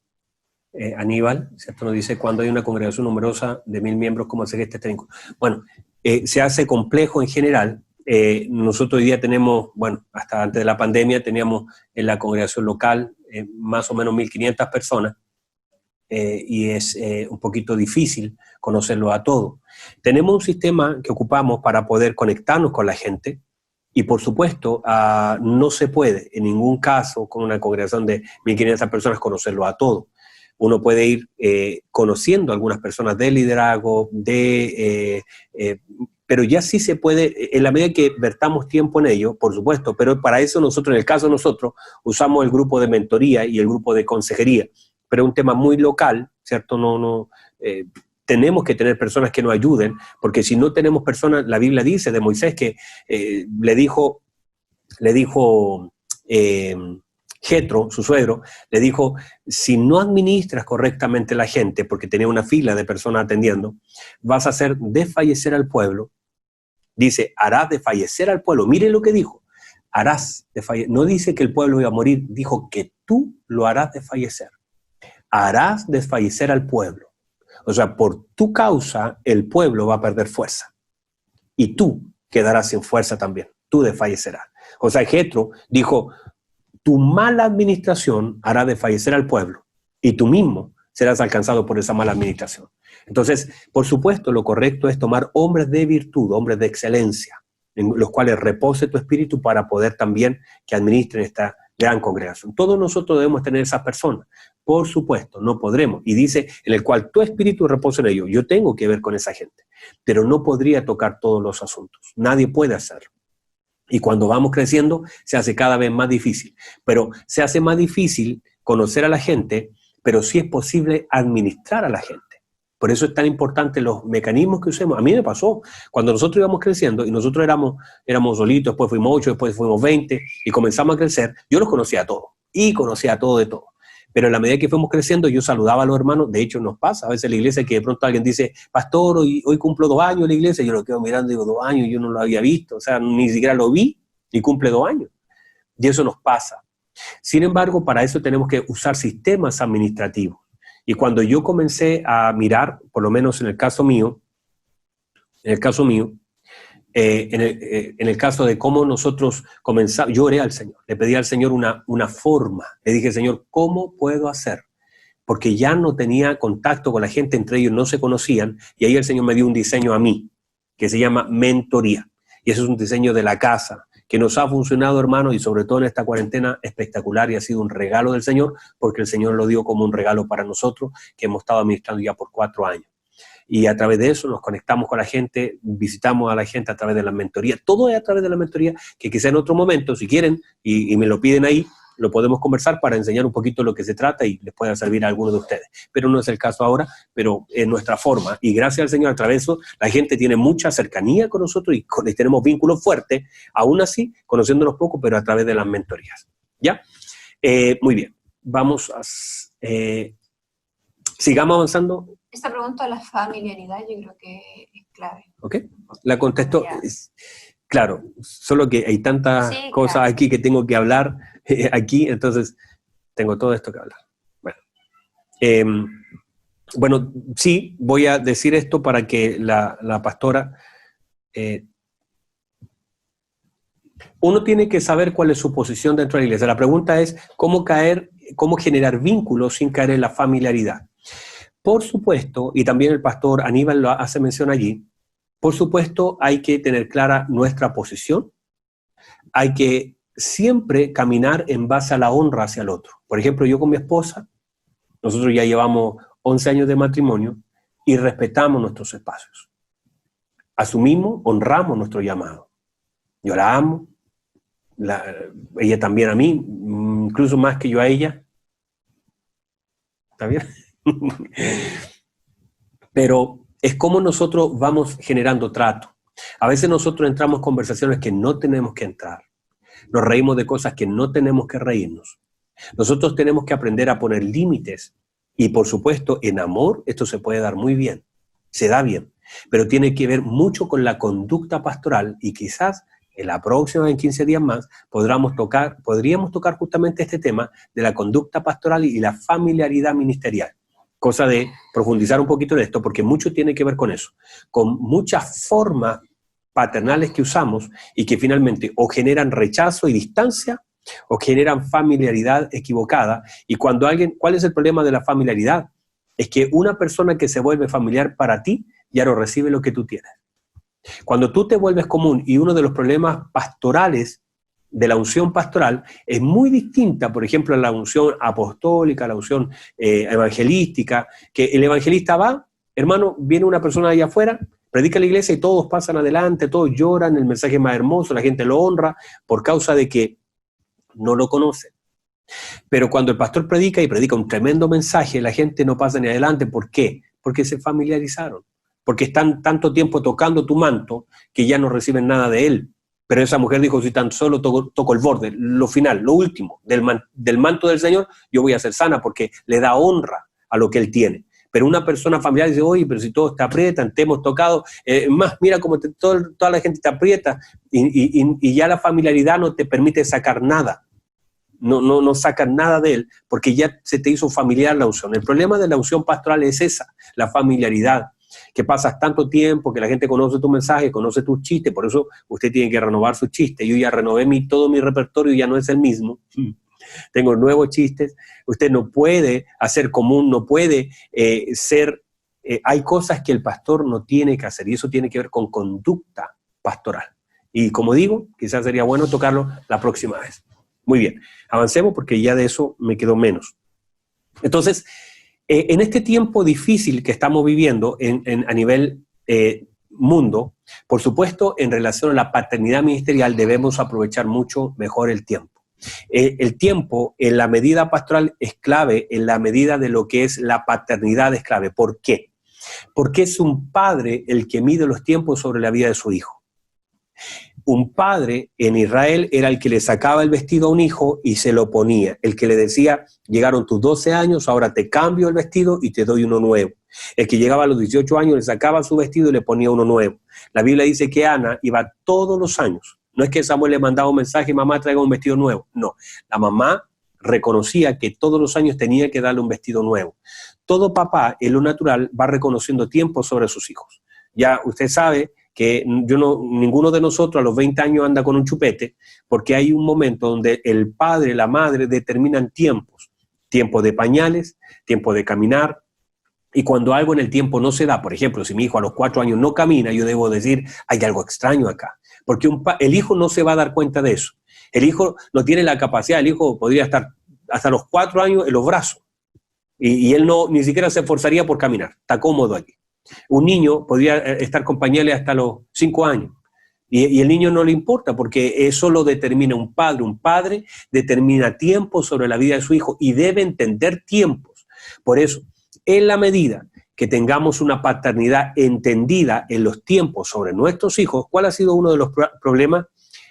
Aníbal, ¿cierto? Nos dice, cuando hay una congregación numerosa de 1000 miembros, ¿cómo hacer este técnico? Bueno, se hace complejo en general. Nosotros hoy día tenemos, bueno, hasta antes de la pandemia teníamos en la congregación local más o menos 1500 personas, y es un poquito difícil conocerlo a todos. Tenemos un sistema que ocupamos para poder conectarnos con la gente y, por supuesto, no se puede en ningún caso con una congregación de 1500 personas conocerlo a todos. Uno puede ir conociendo a algunas personas de liderazgo, pero ya sí se puede, en la medida que vertamos tiempo en ello, por supuesto, pero para eso nosotros, en el caso de nosotros, usamos el grupo de mentoría y el grupo de consejería, pero es un tema muy local, ¿cierto? Tenemos que tener personas que nos ayuden, porque si no tenemos personas, la Biblia dice de Moisés que le dijo Jetro, su suegro, le dijo, si no administras correctamente la gente, porque tenía una fila de personas atendiendo, vas a hacer desfallecer al pueblo. Dice, harás desfallecer al pueblo. Miren lo que dijo, harás desfallecer. No dice que el pueblo iba a morir, dijo que tú lo harás desfallecer. Harás desfallecer al pueblo. O sea, por tu causa, el pueblo va a perder fuerza. Y tú quedarás sin fuerza también. Tú desfallecerás. O sea, Jetro dijo, tu mala administración hará desfallecer al pueblo. Y tú mismo serás alcanzado por esa mala administración. Entonces, por supuesto, lo correcto es tomar hombres de virtud, hombres de excelencia, en los cuales repose tu espíritu para poder también que administren esta gran congregación. Todos nosotros debemos tener esas personas. Por supuesto, no podremos. Y dice, en el cual tu espíritu repose en ello. Yo tengo que ver con esa gente, pero no podría tocar todos los asuntos. Nadie puede hacerlo. Y cuando vamos creciendo, se hace cada vez más difícil. Pero se hace más difícil conocer a la gente, pero sí es posible administrar a la gente. Por eso es tan importante los mecanismos que usemos. A mí me pasó, cuando nosotros íbamos creciendo, y nosotros éramos solitos, después fuimos 8, después fuimos 20, y comenzamos a crecer, yo los conocía a todos, y conocía a todo de todo. Pero en la medida que fuimos creciendo, yo saludaba a los hermanos. De hecho, nos pasa a veces en la iglesia que de pronto alguien dice, pastor, hoy cumplo 2 años en la iglesia. Yo lo quedo mirando y digo, 2 años, yo no lo había visto. O sea, ni siquiera lo vi y cumple 2 años. Y eso nos pasa. Sin embargo, para eso tenemos que usar sistemas administrativos. Y cuando yo comencé a mirar, por lo menos en el caso mío, en el caso de cómo nosotros comenzamos, yo oré al Señor, le pedí al Señor una forma, le dije, Señor, ¿cómo puedo hacer porque ya no tenía contacto con la gente, entre ellos no se conocían, y ahí el Señor me dio un diseño a mí, que se llama mentoría. Y eso es un diseño de la casa, que nos ha funcionado, hermanos, y sobre todo en esta cuarentena espectacular, y ha sido un regalo del Señor, porque el Señor lo dio como un regalo para nosotros, que hemos estado administrando ya por 4 años. Y a través de eso nos conectamos con la gente, visitamos a la gente a través de la mentoría. Todo es a través de la mentoría, que quizá en otro momento, si quieren, y me lo piden ahí, lo podemos conversar para enseñar un poquito lo que se trata y les pueda servir a alguno de ustedes. Pero no es el caso ahora, pero es nuestra forma. Y gracias al Señor, a través de eso, la gente tiene mucha cercanía con nosotros y tenemos vínculos fuertes, aún así, conociéndonos poco, pero a través de las mentorías. ¿Ya? Muy bien. Vamos a... sigamos avanzando. Esta pregunta de la familiaridad yo creo que es clave. ¿Ok? La contesto. Claro, solo que hay tantas cosas aquí que tengo que hablar aquí, entonces tengo todo esto que hablar. Bueno, sí, voy a decir esto para que la pastora... uno tiene que saber cuál es su posición dentro de la iglesia. La pregunta es cómo generar vínculos sin caer en la familiaridad. Por supuesto, y también el pastor Aníbal lo hace mención allí, por supuesto hay que tener clara nuestra posición, hay que siempre caminar en base a la honra hacia el otro. Por ejemplo, yo con mi esposa, nosotros ya llevamos 11 años de matrimonio y respetamos nuestros espacios. Asumimos, honramos nuestro llamado. Yo la amo, ella también a mí, incluso más que yo a ella. ¿Está bien? Pero es como nosotros vamos generando trato. A veces nosotros entramos en conversaciones que no tenemos que entrar. Nos reímos de cosas que no tenemos que reírnos. Nosotros tenemos que aprender a poner límites. Y por supuesto, en amor, esto se puede dar muy bien. Se da bien. Pero tiene que ver mucho con la conducta pastoral y quizás en la próxima, en 15 días más, podríamos tocar justamente este tema de la conducta pastoral y la familiaridad ministerial. Cosa de profundizar un poquito en esto, porque mucho tiene que ver con eso, con muchas formas paternales que usamos y que finalmente o generan rechazo y distancia o generan familiaridad equivocada. Y cuando ¿cuál es el problema de la familiaridad? Es que una persona que se vuelve familiar para ti ya no recibe lo que tú tienes. Cuando tú te vuelves común, y uno de los problemas pastorales de la unción pastoral es muy distinta, por ejemplo, a la unción apostólica, a la unción evangelística, que el evangelista va, hermano, viene una persona de allá afuera, predica en la iglesia y todos pasan adelante, todos lloran, el mensaje es más hermoso, la gente lo honra por causa de que no lo conocen. Pero cuando el pastor predica y predica un tremendo mensaje, la gente no pasa ni adelante. ¿Por qué? Porque se familiarizaron, porque están tanto tiempo tocando tu manto que ya no reciben nada de él. Pero esa mujer dijo, si tan solo toco el borde, lo final, lo último, del manto del Señor, yo voy a ser sana porque le da honra a lo que Él tiene. Pero una persona familiar dice, oye, pero si todos te aprietan, te hemos tocado, más mira cómo toda la gente te aprieta y ya la familiaridad no te permite sacar nada. No sacan nada de Él porque ya se te hizo familiar la unción. El problema de la unción pastoral es esa, la familiaridad. Que pasas tanto tiempo, que la gente conoce tu mensaje, conoce tus chistes, por eso usted tiene que renovar sus chistes. Yo ya renové todo mi repertorio, ya no es el mismo. Tengo nuevos chistes. Usted no puede hacer común, no puede ser... hay cosas que el pastor no tiene que hacer y eso tiene que ver con conducta pastoral. Y como digo, quizás sería bueno tocarlo la próxima vez. Muy bien, avancemos porque ya de eso me quedó menos. Entonces... en este tiempo difícil que estamos viviendo a nivel mundo, por supuesto, en relación a la paternidad ministerial debemos aprovechar mucho mejor el tiempo. El tiempo en la medida pastoral es clave, en la medida de lo que es la paternidad es clave. ¿Por qué? Porque es un padre el que mide los tiempos sobre la vida de su hijo. Un padre en Israel era el que le sacaba el vestido a un hijo y se lo ponía. El que le decía, llegaron tus 12 años, ahora te cambio el vestido y te doy uno nuevo. El que llegaba a los 18 años le sacaba su vestido y le ponía uno nuevo. La Biblia dice que Ana iba todos los años. No es que Samuel le mandaba un mensaje, mamá, traiga un vestido nuevo. No, la mamá reconocía que todos los años tenía que darle un vestido nuevo. Todo papá, en lo natural, va reconociendo tiempo sobre sus hijos. Ya usted sabe que ninguno de nosotros a los 20 años anda con un chupete, porque hay un momento donde el padre, la madre determinan tiempos. tiempo de pañales, tiempo de caminar. Y cuando algo en el tiempo no se da, por ejemplo, si mi hijo a los 4 años no camina, yo debo decir, hay algo extraño acá. Porque el hijo no se va a dar cuenta de eso. El hijo no tiene la capacidad, el hijo podría estar hasta los 4 años en los brazos. Y él no, ni siquiera se esforzaría por caminar, está cómodo allí. Un niño podría estar con pañales hasta los 5 años. Y el niño no le importa porque eso lo determina un padre. Un padre determina tiempos sobre la vida de su hijo y debe entender tiempos. Por eso, en la medida que tengamos una paternidad entendida en los tiempos sobre nuestros hijos, ¿cuál ha sido uno de los problemas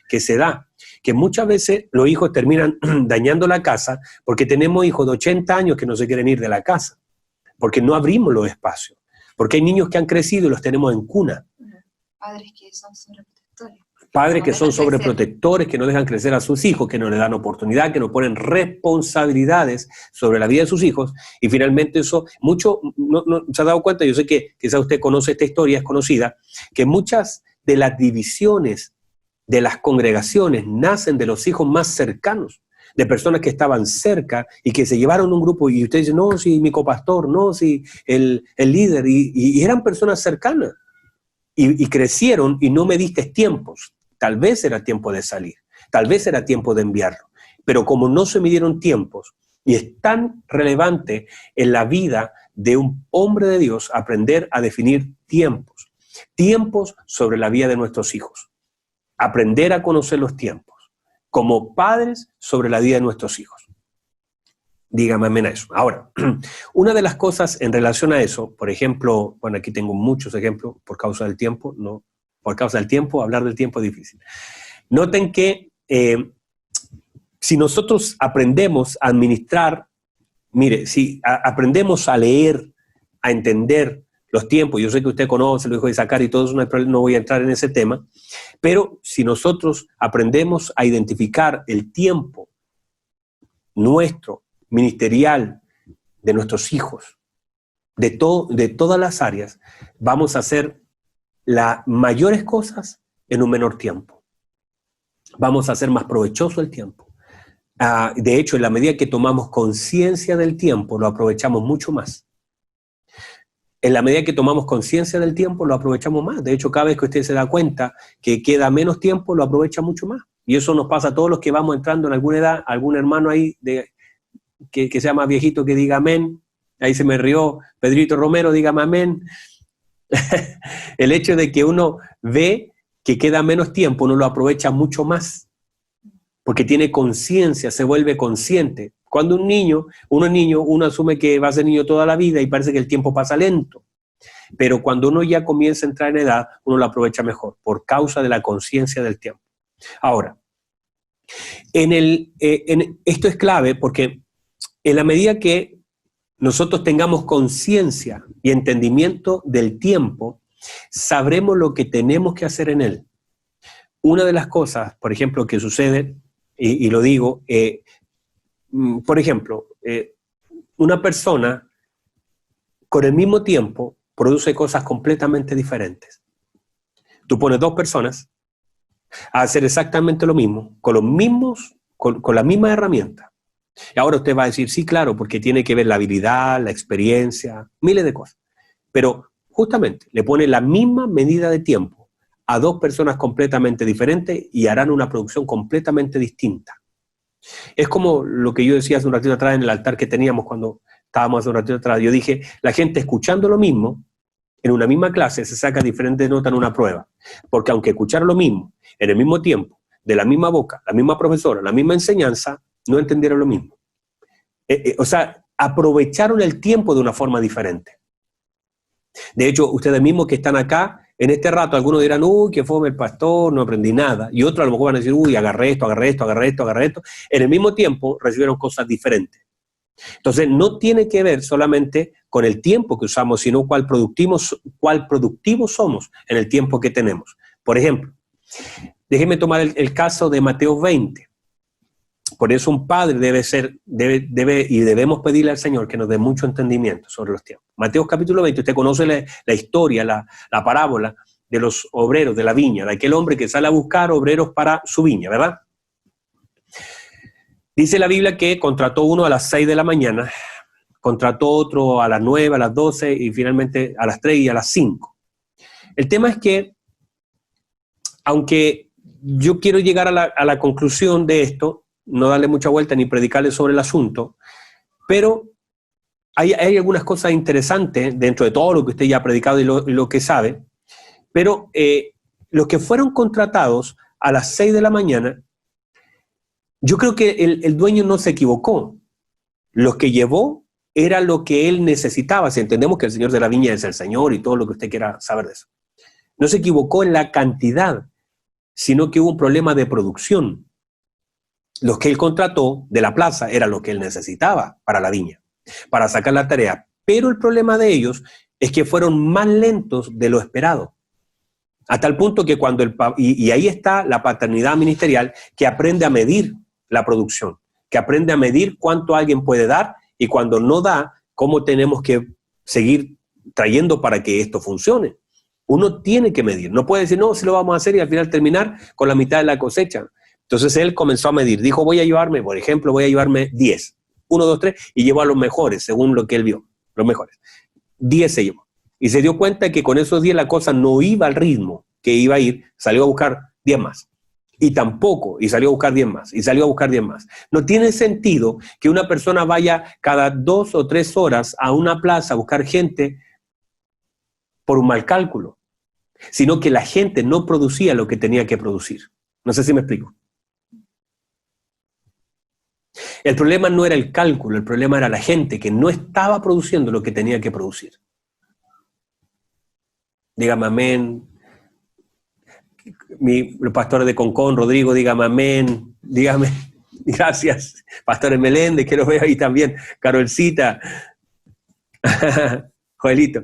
que se da? Que muchas veces los hijos terminan dañando la casa porque tenemos hijos de 80 años que no se quieren ir de la casa, porque no abrimos los espacios, porque hay niños que han crecido y los tenemos en cuna. Padres que son sobreprotectores. Padres que son sobreprotectores, que no dejan crecer a sus hijos, que no le dan oportunidad, que no ponen responsabilidades sobre la vida de sus hijos, y finalmente eso, mucho, no se ha dado cuenta, yo sé que quizás usted conoce esta historia, es conocida, que muchas de las divisiones de las congregaciones nacen de los hijos más cercanos, de personas que estaban cerca y que se llevaron un grupo, y usted dice, no, si mi copastor, no, si el líder, y eran personas cercanas, y crecieron y no me diste tiempos. Tal vez era tiempo de salir, tal vez era tiempo de enviarlo, pero como no se midieron tiempos, y es tan relevante en la vida de un hombre de Dios aprender a definir tiempos, tiempos sobre la vida de nuestros hijos, aprender a conocer los tiempos, como padres sobre la vida de nuestros hijos. Dígame amén a eso. Ahora, una de las cosas en relación a eso, por ejemplo, bueno, aquí tengo muchos ejemplos por causa del tiempo, no. Por causa del tiempo, hablar del tiempo es difícil. Noten que si nosotros aprendemos a administrar, mire, si aprendemos a leer, a entender los tiempos, yo sé que usted conoce, lo dijo Isaacar y todo eso, no voy a entrar en ese tema, pero si nosotros aprendemos a identificar el tiempo nuestro, ministerial, de nuestros hijos, de todas las áreas, vamos a hacer las mayores cosas en un menor tiempo. Vamos a hacer más provechoso el tiempo. De hecho, en la medida que tomamos conciencia del tiempo, lo aprovechamos mucho más. En la medida que tomamos conciencia del tiempo, lo aprovechamos más. De hecho, cada vez que usted se da cuenta que queda menos tiempo, lo aprovecha mucho más. Y eso nos pasa a todos los que vamos entrando en alguna edad, algún hermano ahí que sea más viejito que diga amén. Ahí se me rió Pedrito Romero, dígame amén. El hecho de que uno ve que queda menos tiempo, uno lo aprovecha mucho más, porque tiene conciencia, se vuelve consciente. Cuando uno es niño, uno asume que va a ser niño toda la vida y parece que el tiempo pasa lento, pero cuando uno ya comienza a entrar en edad, uno lo aprovecha mejor, por causa de la conciencia del tiempo. Ahora, esto es clave porque en la medida que nosotros tengamos conciencia y entendimiento del tiempo, sabremos lo que tenemos que hacer en él. Una de las cosas, por ejemplo, que sucede, y lo digo, por ejemplo, una persona con el mismo tiempo produce cosas completamente diferentes. Tú pones 2 personas a hacer exactamente lo mismo, con la misma herramienta. Y ahora usted va a decir, sí, claro, porque tiene que ver la habilidad, la experiencia, miles de cosas. Pero justamente le pone la misma medida de tiempo a 2 personas completamente diferentes y harán una producción completamente distinta. Es como lo que yo decía hace un ratito atrás en el altar que teníamos cuando estábamos hace un ratito atrás. Yo dije, la gente escuchando lo mismo, en una misma clase se saca diferentes notas en una prueba. Porque aunque escucharon lo mismo, en el mismo tiempo, de la misma boca, la misma profesora, la misma enseñanza, no entendieron lo mismo. O sea, aprovecharon el tiempo de una forma diferente. De hecho, ustedes mismos que están acá, en este rato, algunos dirán, uy, que fome el pastor, no aprendí nada. Y otros a lo mejor van a decir, uy, agarré esto. En el mismo tiempo recibieron cosas diferentes. Entonces, no tiene que ver solamente con el tiempo que usamos, sino cuál productivos somos en el tiempo que tenemos. Por ejemplo, déjenme tomar el caso de Mateo 20. Por eso un padre debemos pedirle al Señor que nos dé mucho entendimiento sobre los tiempos. Mateo capítulo 20, usted conoce la historia, la parábola de los obreros de la viña, de aquel hombre que sale a buscar obreros para su viña, ¿verdad? Dice la Biblia que contrató uno a las 6 de la mañana, contrató otro a las 9, a las 12 y finalmente a las 3 y a las 5. El tema es que, aunque yo quiero llegar a la conclusión de esto, no darle mucha vuelta ni predicarle sobre el asunto, pero hay algunas cosas interesantes dentro de todo lo que usted ya ha predicado y lo que sabe, pero los que fueron contratados a las 6 de la mañana, yo creo que el dueño no se equivocó. Lo que llevó era lo que él necesitaba. Si entendemos que el Señor de la viña es el Señor y todo lo que usted quiera saber de eso. No se equivocó en la cantidad, sino que hubo un problema de producción. Los que él contrató de la plaza era lo que él necesitaba para la viña, para sacar la tarea. Pero el problema de ellos es que fueron más lentos de lo esperado. A tal punto que cuando y ahí está la paternidad ministerial, que aprende a medir la producción, que aprende a medir cuánto alguien puede dar y cuando no da, cómo tenemos que seguir trayendo para que esto funcione. Uno tiene que medir, no puede decir, no, si lo vamos a hacer y al final terminar con la mitad de la cosecha. Entonces él comenzó a medir, dijo, voy a llevarme, por ejemplo, 10, 1, 2, 3, y llevó a los mejores, según lo que él vio, los mejores. 10 se llevó. Y se dio cuenta que con esos 10 la cosa no iba al ritmo que iba a ir, salió a buscar 10 más. Y tampoco, y salió a buscar 10 más, y salió a buscar 10 más. No tiene sentido que una persona vaya cada 2 o 3 horas a una plaza a buscar gente por un mal cálculo, sino que la gente no producía lo que tenía que producir. No sé si me explico. El problema no era el cálculo, el problema era la gente que no estaba produciendo lo que tenía que producir. Dígame amén. Los pastores de Concón, Rodrigo, dígame amén, dígame, gracias, pastores Meléndez, que lo veo ahí también, Carolcita, Joelito.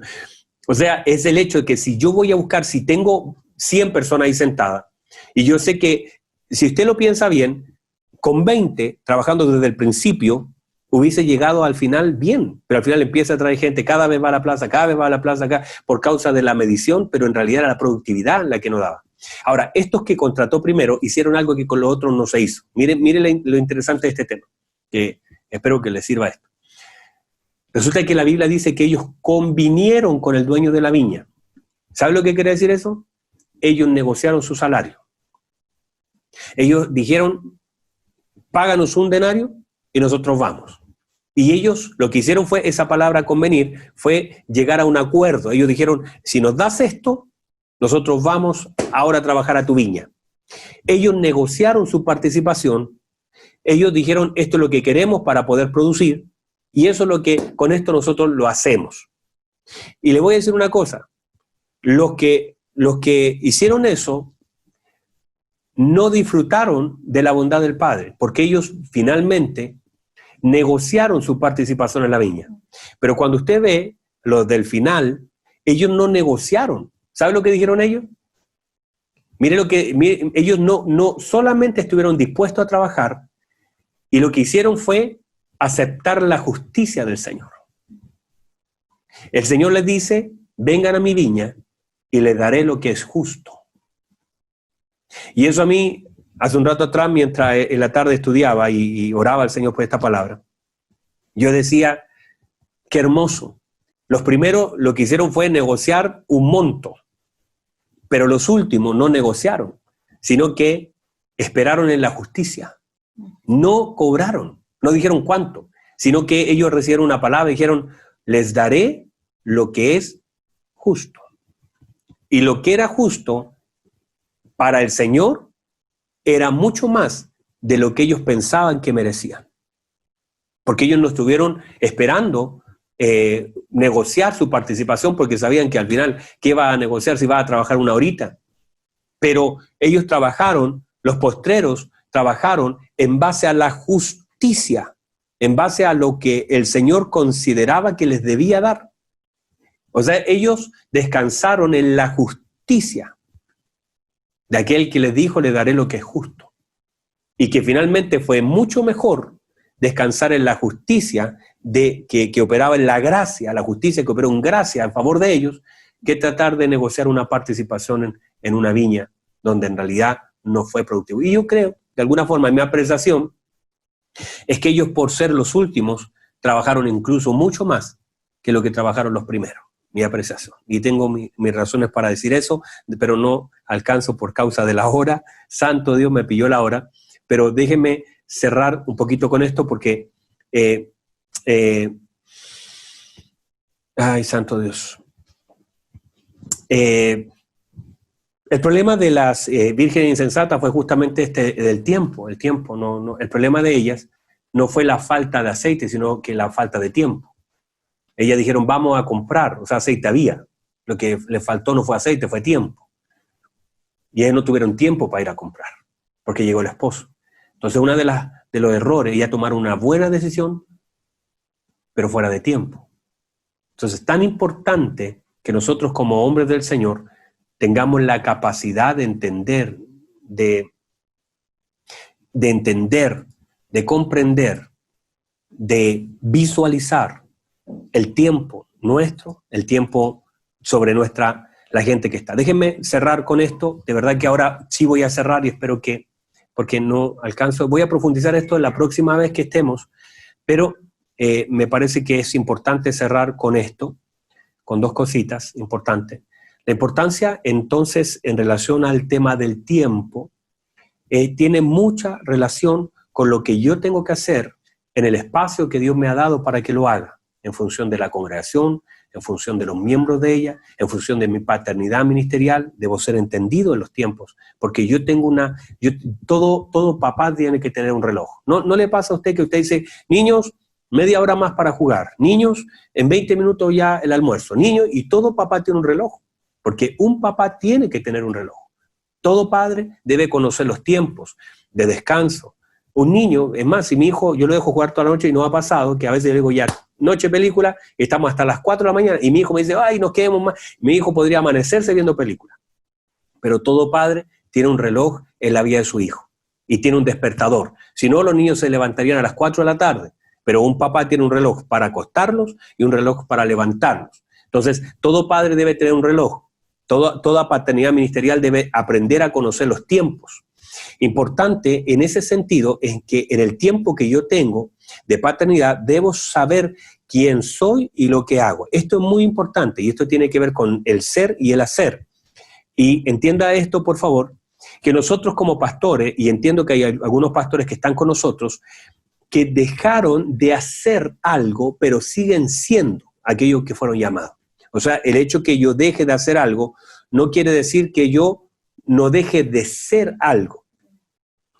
O sea, es el hecho de que si yo voy a buscar, si tengo 100 personas ahí sentadas, y yo sé que, si usted lo piensa bien, con 20, trabajando desde el principio, hubiese llegado al final bien, pero al final empieza a traer gente, cada vez va a la plaza, cada vez va a la plaza acá, por causa de la medición, pero en realidad era la productividad la que no daba. Ahora, estos que contrató primero hicieron algo que con los otros no se hizo. Mire lo interesante de este tema, que espero que les sirva esto. Resulta que la Biblia dice que ellos convinieron con el dueño de la viña. ¿Sabe lo que quiere decir eso? Ellos negociaron su salario. Ellos dijeron, páganos un denario y nosotros vamos. Y ellos lo que hicieron fue, esa palabra convenir, fue llegar a un acuerdo. Ellos dijeron, si nos das esto, nosotros vamos ahora a trabajar a tu viña. Ellos negociaron su participación, ellos dijeron, esto es lo que queremos para poder producir, y eso es lo que con esto nosotros lo hacemos. Y le voy a decir una cosa, los que hicieron eso no disfrutaron de la bondad del Padre, porque ellos finalmente negociaron su participación en la viña. Pero cuando usted ve los del final, ellos no negociaron. ¿Sabe lo que dijeron ellos? Mire, ellos no solamente estuvieron dispuestos a trabajar, y lo que hicieron fue aceptar la justicia del Señor. El Señor les dice, vengan a mi viña y les daré lo que es justo. Y eso a mí, hace un rato atrás, mientras en la tarde estudiaba y oraba al Señor por esta palabra, yo decía, qué hermoso. Los primeros lo que hicieron fue negociar un monto, pero los últimos no negociaron, sino que esperaron en la justicia. No cobraron, no dijeron cuánto, sino que ellos recibieron una palabra y dijeron, les daré lo que es justo. Y lo que era justo para el Señor era mucho más de lo que ellos pensaban que merecían. Porque ellos no estuvieron esperando negociar su participación, porque sabían que al final, ¿qué iba a negociar si iba a trabajar una horita? Pero ellos trabajaron, los postreros trabajaron en base a la justicia, en base a lo que el Señor consideraba que les debía dar. O sea, ellos descansaron en la justicia de aquel que les dijo, le daré lo que es justo. Y que finalmente fue mucho mejor descansar en la justicia que operaba en la gracia, la justicia que operó en gracia en favor de ellos, que tratar de negociar una participación en una viña donde en realidad no fue productivo. Y yo creo, de alguna forma, en mi apreciación, es que ellos, por ser los últimos, trabajaron incluso mucho más que lo que trabajaron los primeros. Mi apreciación. Y tengo mis razones para decir eso, pero no alcanzo por causa de la hora. Santo Dios, me pilló la hora. Pero déjenme cerrar un poquito con esto porque... ay, santo Dios. El problema de las vírgenes insensatas fue justamente del tiempo. El problema de ellas no fue la falta de aceite, sino que la falta de tiempo. Ellas dijeron, vamos a comprar, o sea, aceite había. Lo que les faltó no fue aceite, fue tiempo. Y ellas no tuvieron tiempo para ir a comprar, porque llegó el esposo. Entonces, uno de los errores, ellas tomaron una buena decisión, pero fuera de tiempo. Entonces, es tan importante que nosotros como hombres del Señor tengamos la capacidad de entender, de comprender, de visualizar el tiempo nuestro, el tiempo sobre la gente que está. Déjenme cerrar con esto. De verdad que ahora sí voy a cerrar y espero que, porque no alcanzo, voy a profundizar esto la próxima vez que estemos, pero me parece que es importante cerrar con esto, con dos cositas importantes. La importancia, entonces, en relación al tema del tiempo, tiene mucha relación con lo que yo tengo que hacer en el espacio que Dios me ha dado para que lo haga, en función de la congregación, en función de los miembros de ella, en función de mi paternidad ministerial. Debo ser entendido en los tiempos, porque yo tengo todo papá tiene que tener un reloj. ¿No le pasa a usted que usted dice, niños, media hora más para jugar, niños, en 20 minutos ya el almuerzo, niños, y todo papá tiene un reloj, porque un papá tiene que tener un reloj. Todo padre debe conocer los tiempos de descanso. Un niño, es más, si mi hijo, yo lo dejo jugar toda la noche y no ha pasado, que a veces le digo ya, noche película, estamos hasta las 4 de la mañana, y mi hijo me dice, ay, nos quedemos más. Mi hijo podría amanecerse viendo película. Pero todo padre tiene un reloj en la vida de su hijo, y tiene un despertador. Si no, los niños se levantarían a las 4 de la tarde, pero un papá tiene un reloj para acostarlos y un reloj para levantarlos. Entonces, todo padre debe tener un reloj. Toda paternidad ministerial debe aprender a conocer los tiempos. Importante en ese sentido es que en el tiempo que yo tengo de paternidad debo saber quién soy y lo que hago. Esto es muy importante y esto tiene que ver con el ser y el hacer. Y entienda esto, por favor, que nosotros como pastores, y entiendo que hay algunos pastores que están con nosotros, que dejaron de hacer algo, pero siguen siendo aquellos que fueron llamados. O sea, el hecho que yo deje de hacer algo no quiere decir que yo no deje de ser algo.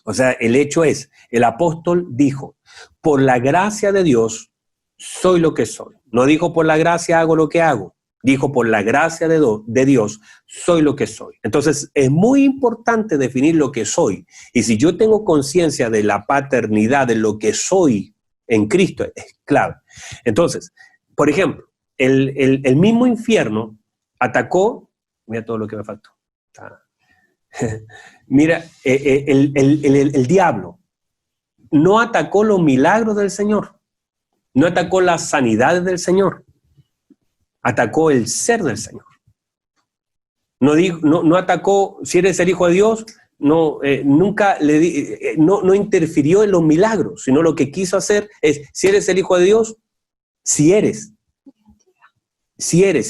O sea, el hecho es, el apóstol dijo, por la gracia de Dios soy lo que soy. No dijo por la gracia hago lo que hago. Dijo por la gracia de Dios soy lo que soy. Entonces, es muy importante definir lo que soy. Y si yo tengo conciencia de la paternidad, de lo que soy en Cristo, es clave. Entonces, por ejemplo, el mismo infierno atacó, mira todo lo que me faltó. Mira, el diablo no atacó los milagros del Señor, no atacó las sanidades del Señor, atacó el ser del Señor. No atacó, si eres el Hijo de Dios, nunca no interfirió en los milagros, sino lo que quiso hacer es, si eres el Hijo de Dios, si eres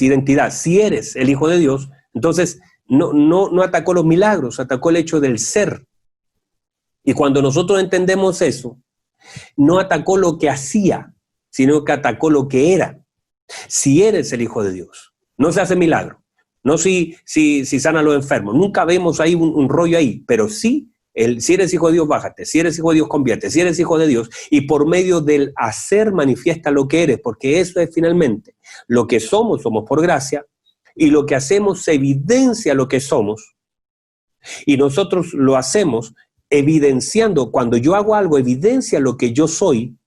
identidad, si eres el Hijo de Dios, entonces no atacó los milagros, atacó el hecho del ser. Y cuando nosotros entendemos eso, no atacó lo que hacía, sino que atacó lo que era. Si eres el Hijo de Dios, no se hace milagro, no si sana a los enfermos, nunca vemos ahí un rollo ahí, pero sí, si eres Hijo de Dios, bájate, si eres Hijo de Dios, convierte, si eres Hijo de Dios, y por medio del hacer manifiesta lo que eres, porque eso es finalmente lo que somos por gracia, y lo que hacemos evidencia lo que somos, y nosotros lo hacemos evidenciando, cuando yo hago algo, evidencia lo que yo soy,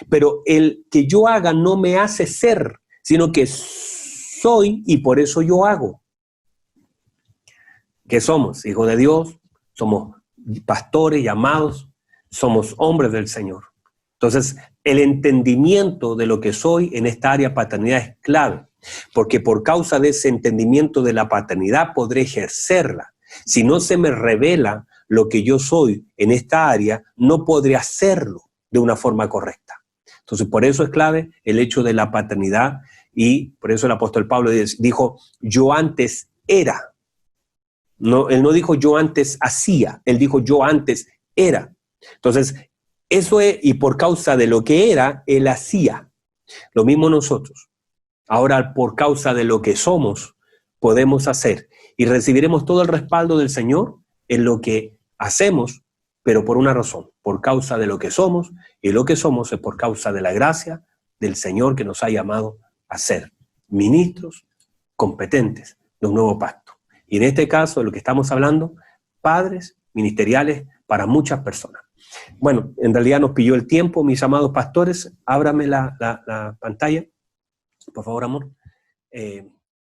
pero el que yo haga no me hace ser, sino que soy y por eso yo hago. ¿Qué somos? Hijos de Dios, somos pastores llamados, somos hombres del Señor. Entonces, el entendimiento de lo que soy en esta área de paternidad es clave, porque por causa de ese entendimiento de la paternidad podré ejercerla. Si no se me revela lo que yo soy en esta área, no podré hacerlo de una forma correcta. Entonces, por eso es clave el hecho de la paternidad, y por eso el apóstol Pablo dijo, yo antes era. No, él no dijo yo antes hacía, él dijo yo antes era. Entonces, eso es, y por causa de lo que era, él hacía. Lo mismo nosotros. Ahora, por causa de lo que somos, podemos hacer y recibiremos todo el respaldo del Señor en lo que hacemos, pero por una razón, por causa de lo que somos, y lo que somos es por causa de la gracia del Señor que nos ha llamado a ser ministros competentes de un nuevo pacto. Y en este caso, de lo que estamos hablando, padres ministeriales para muchas personas. Bueno, en realidad nos pilló el tiempo, mis amados pastores. Ábrame la pantalla, por favor, amor.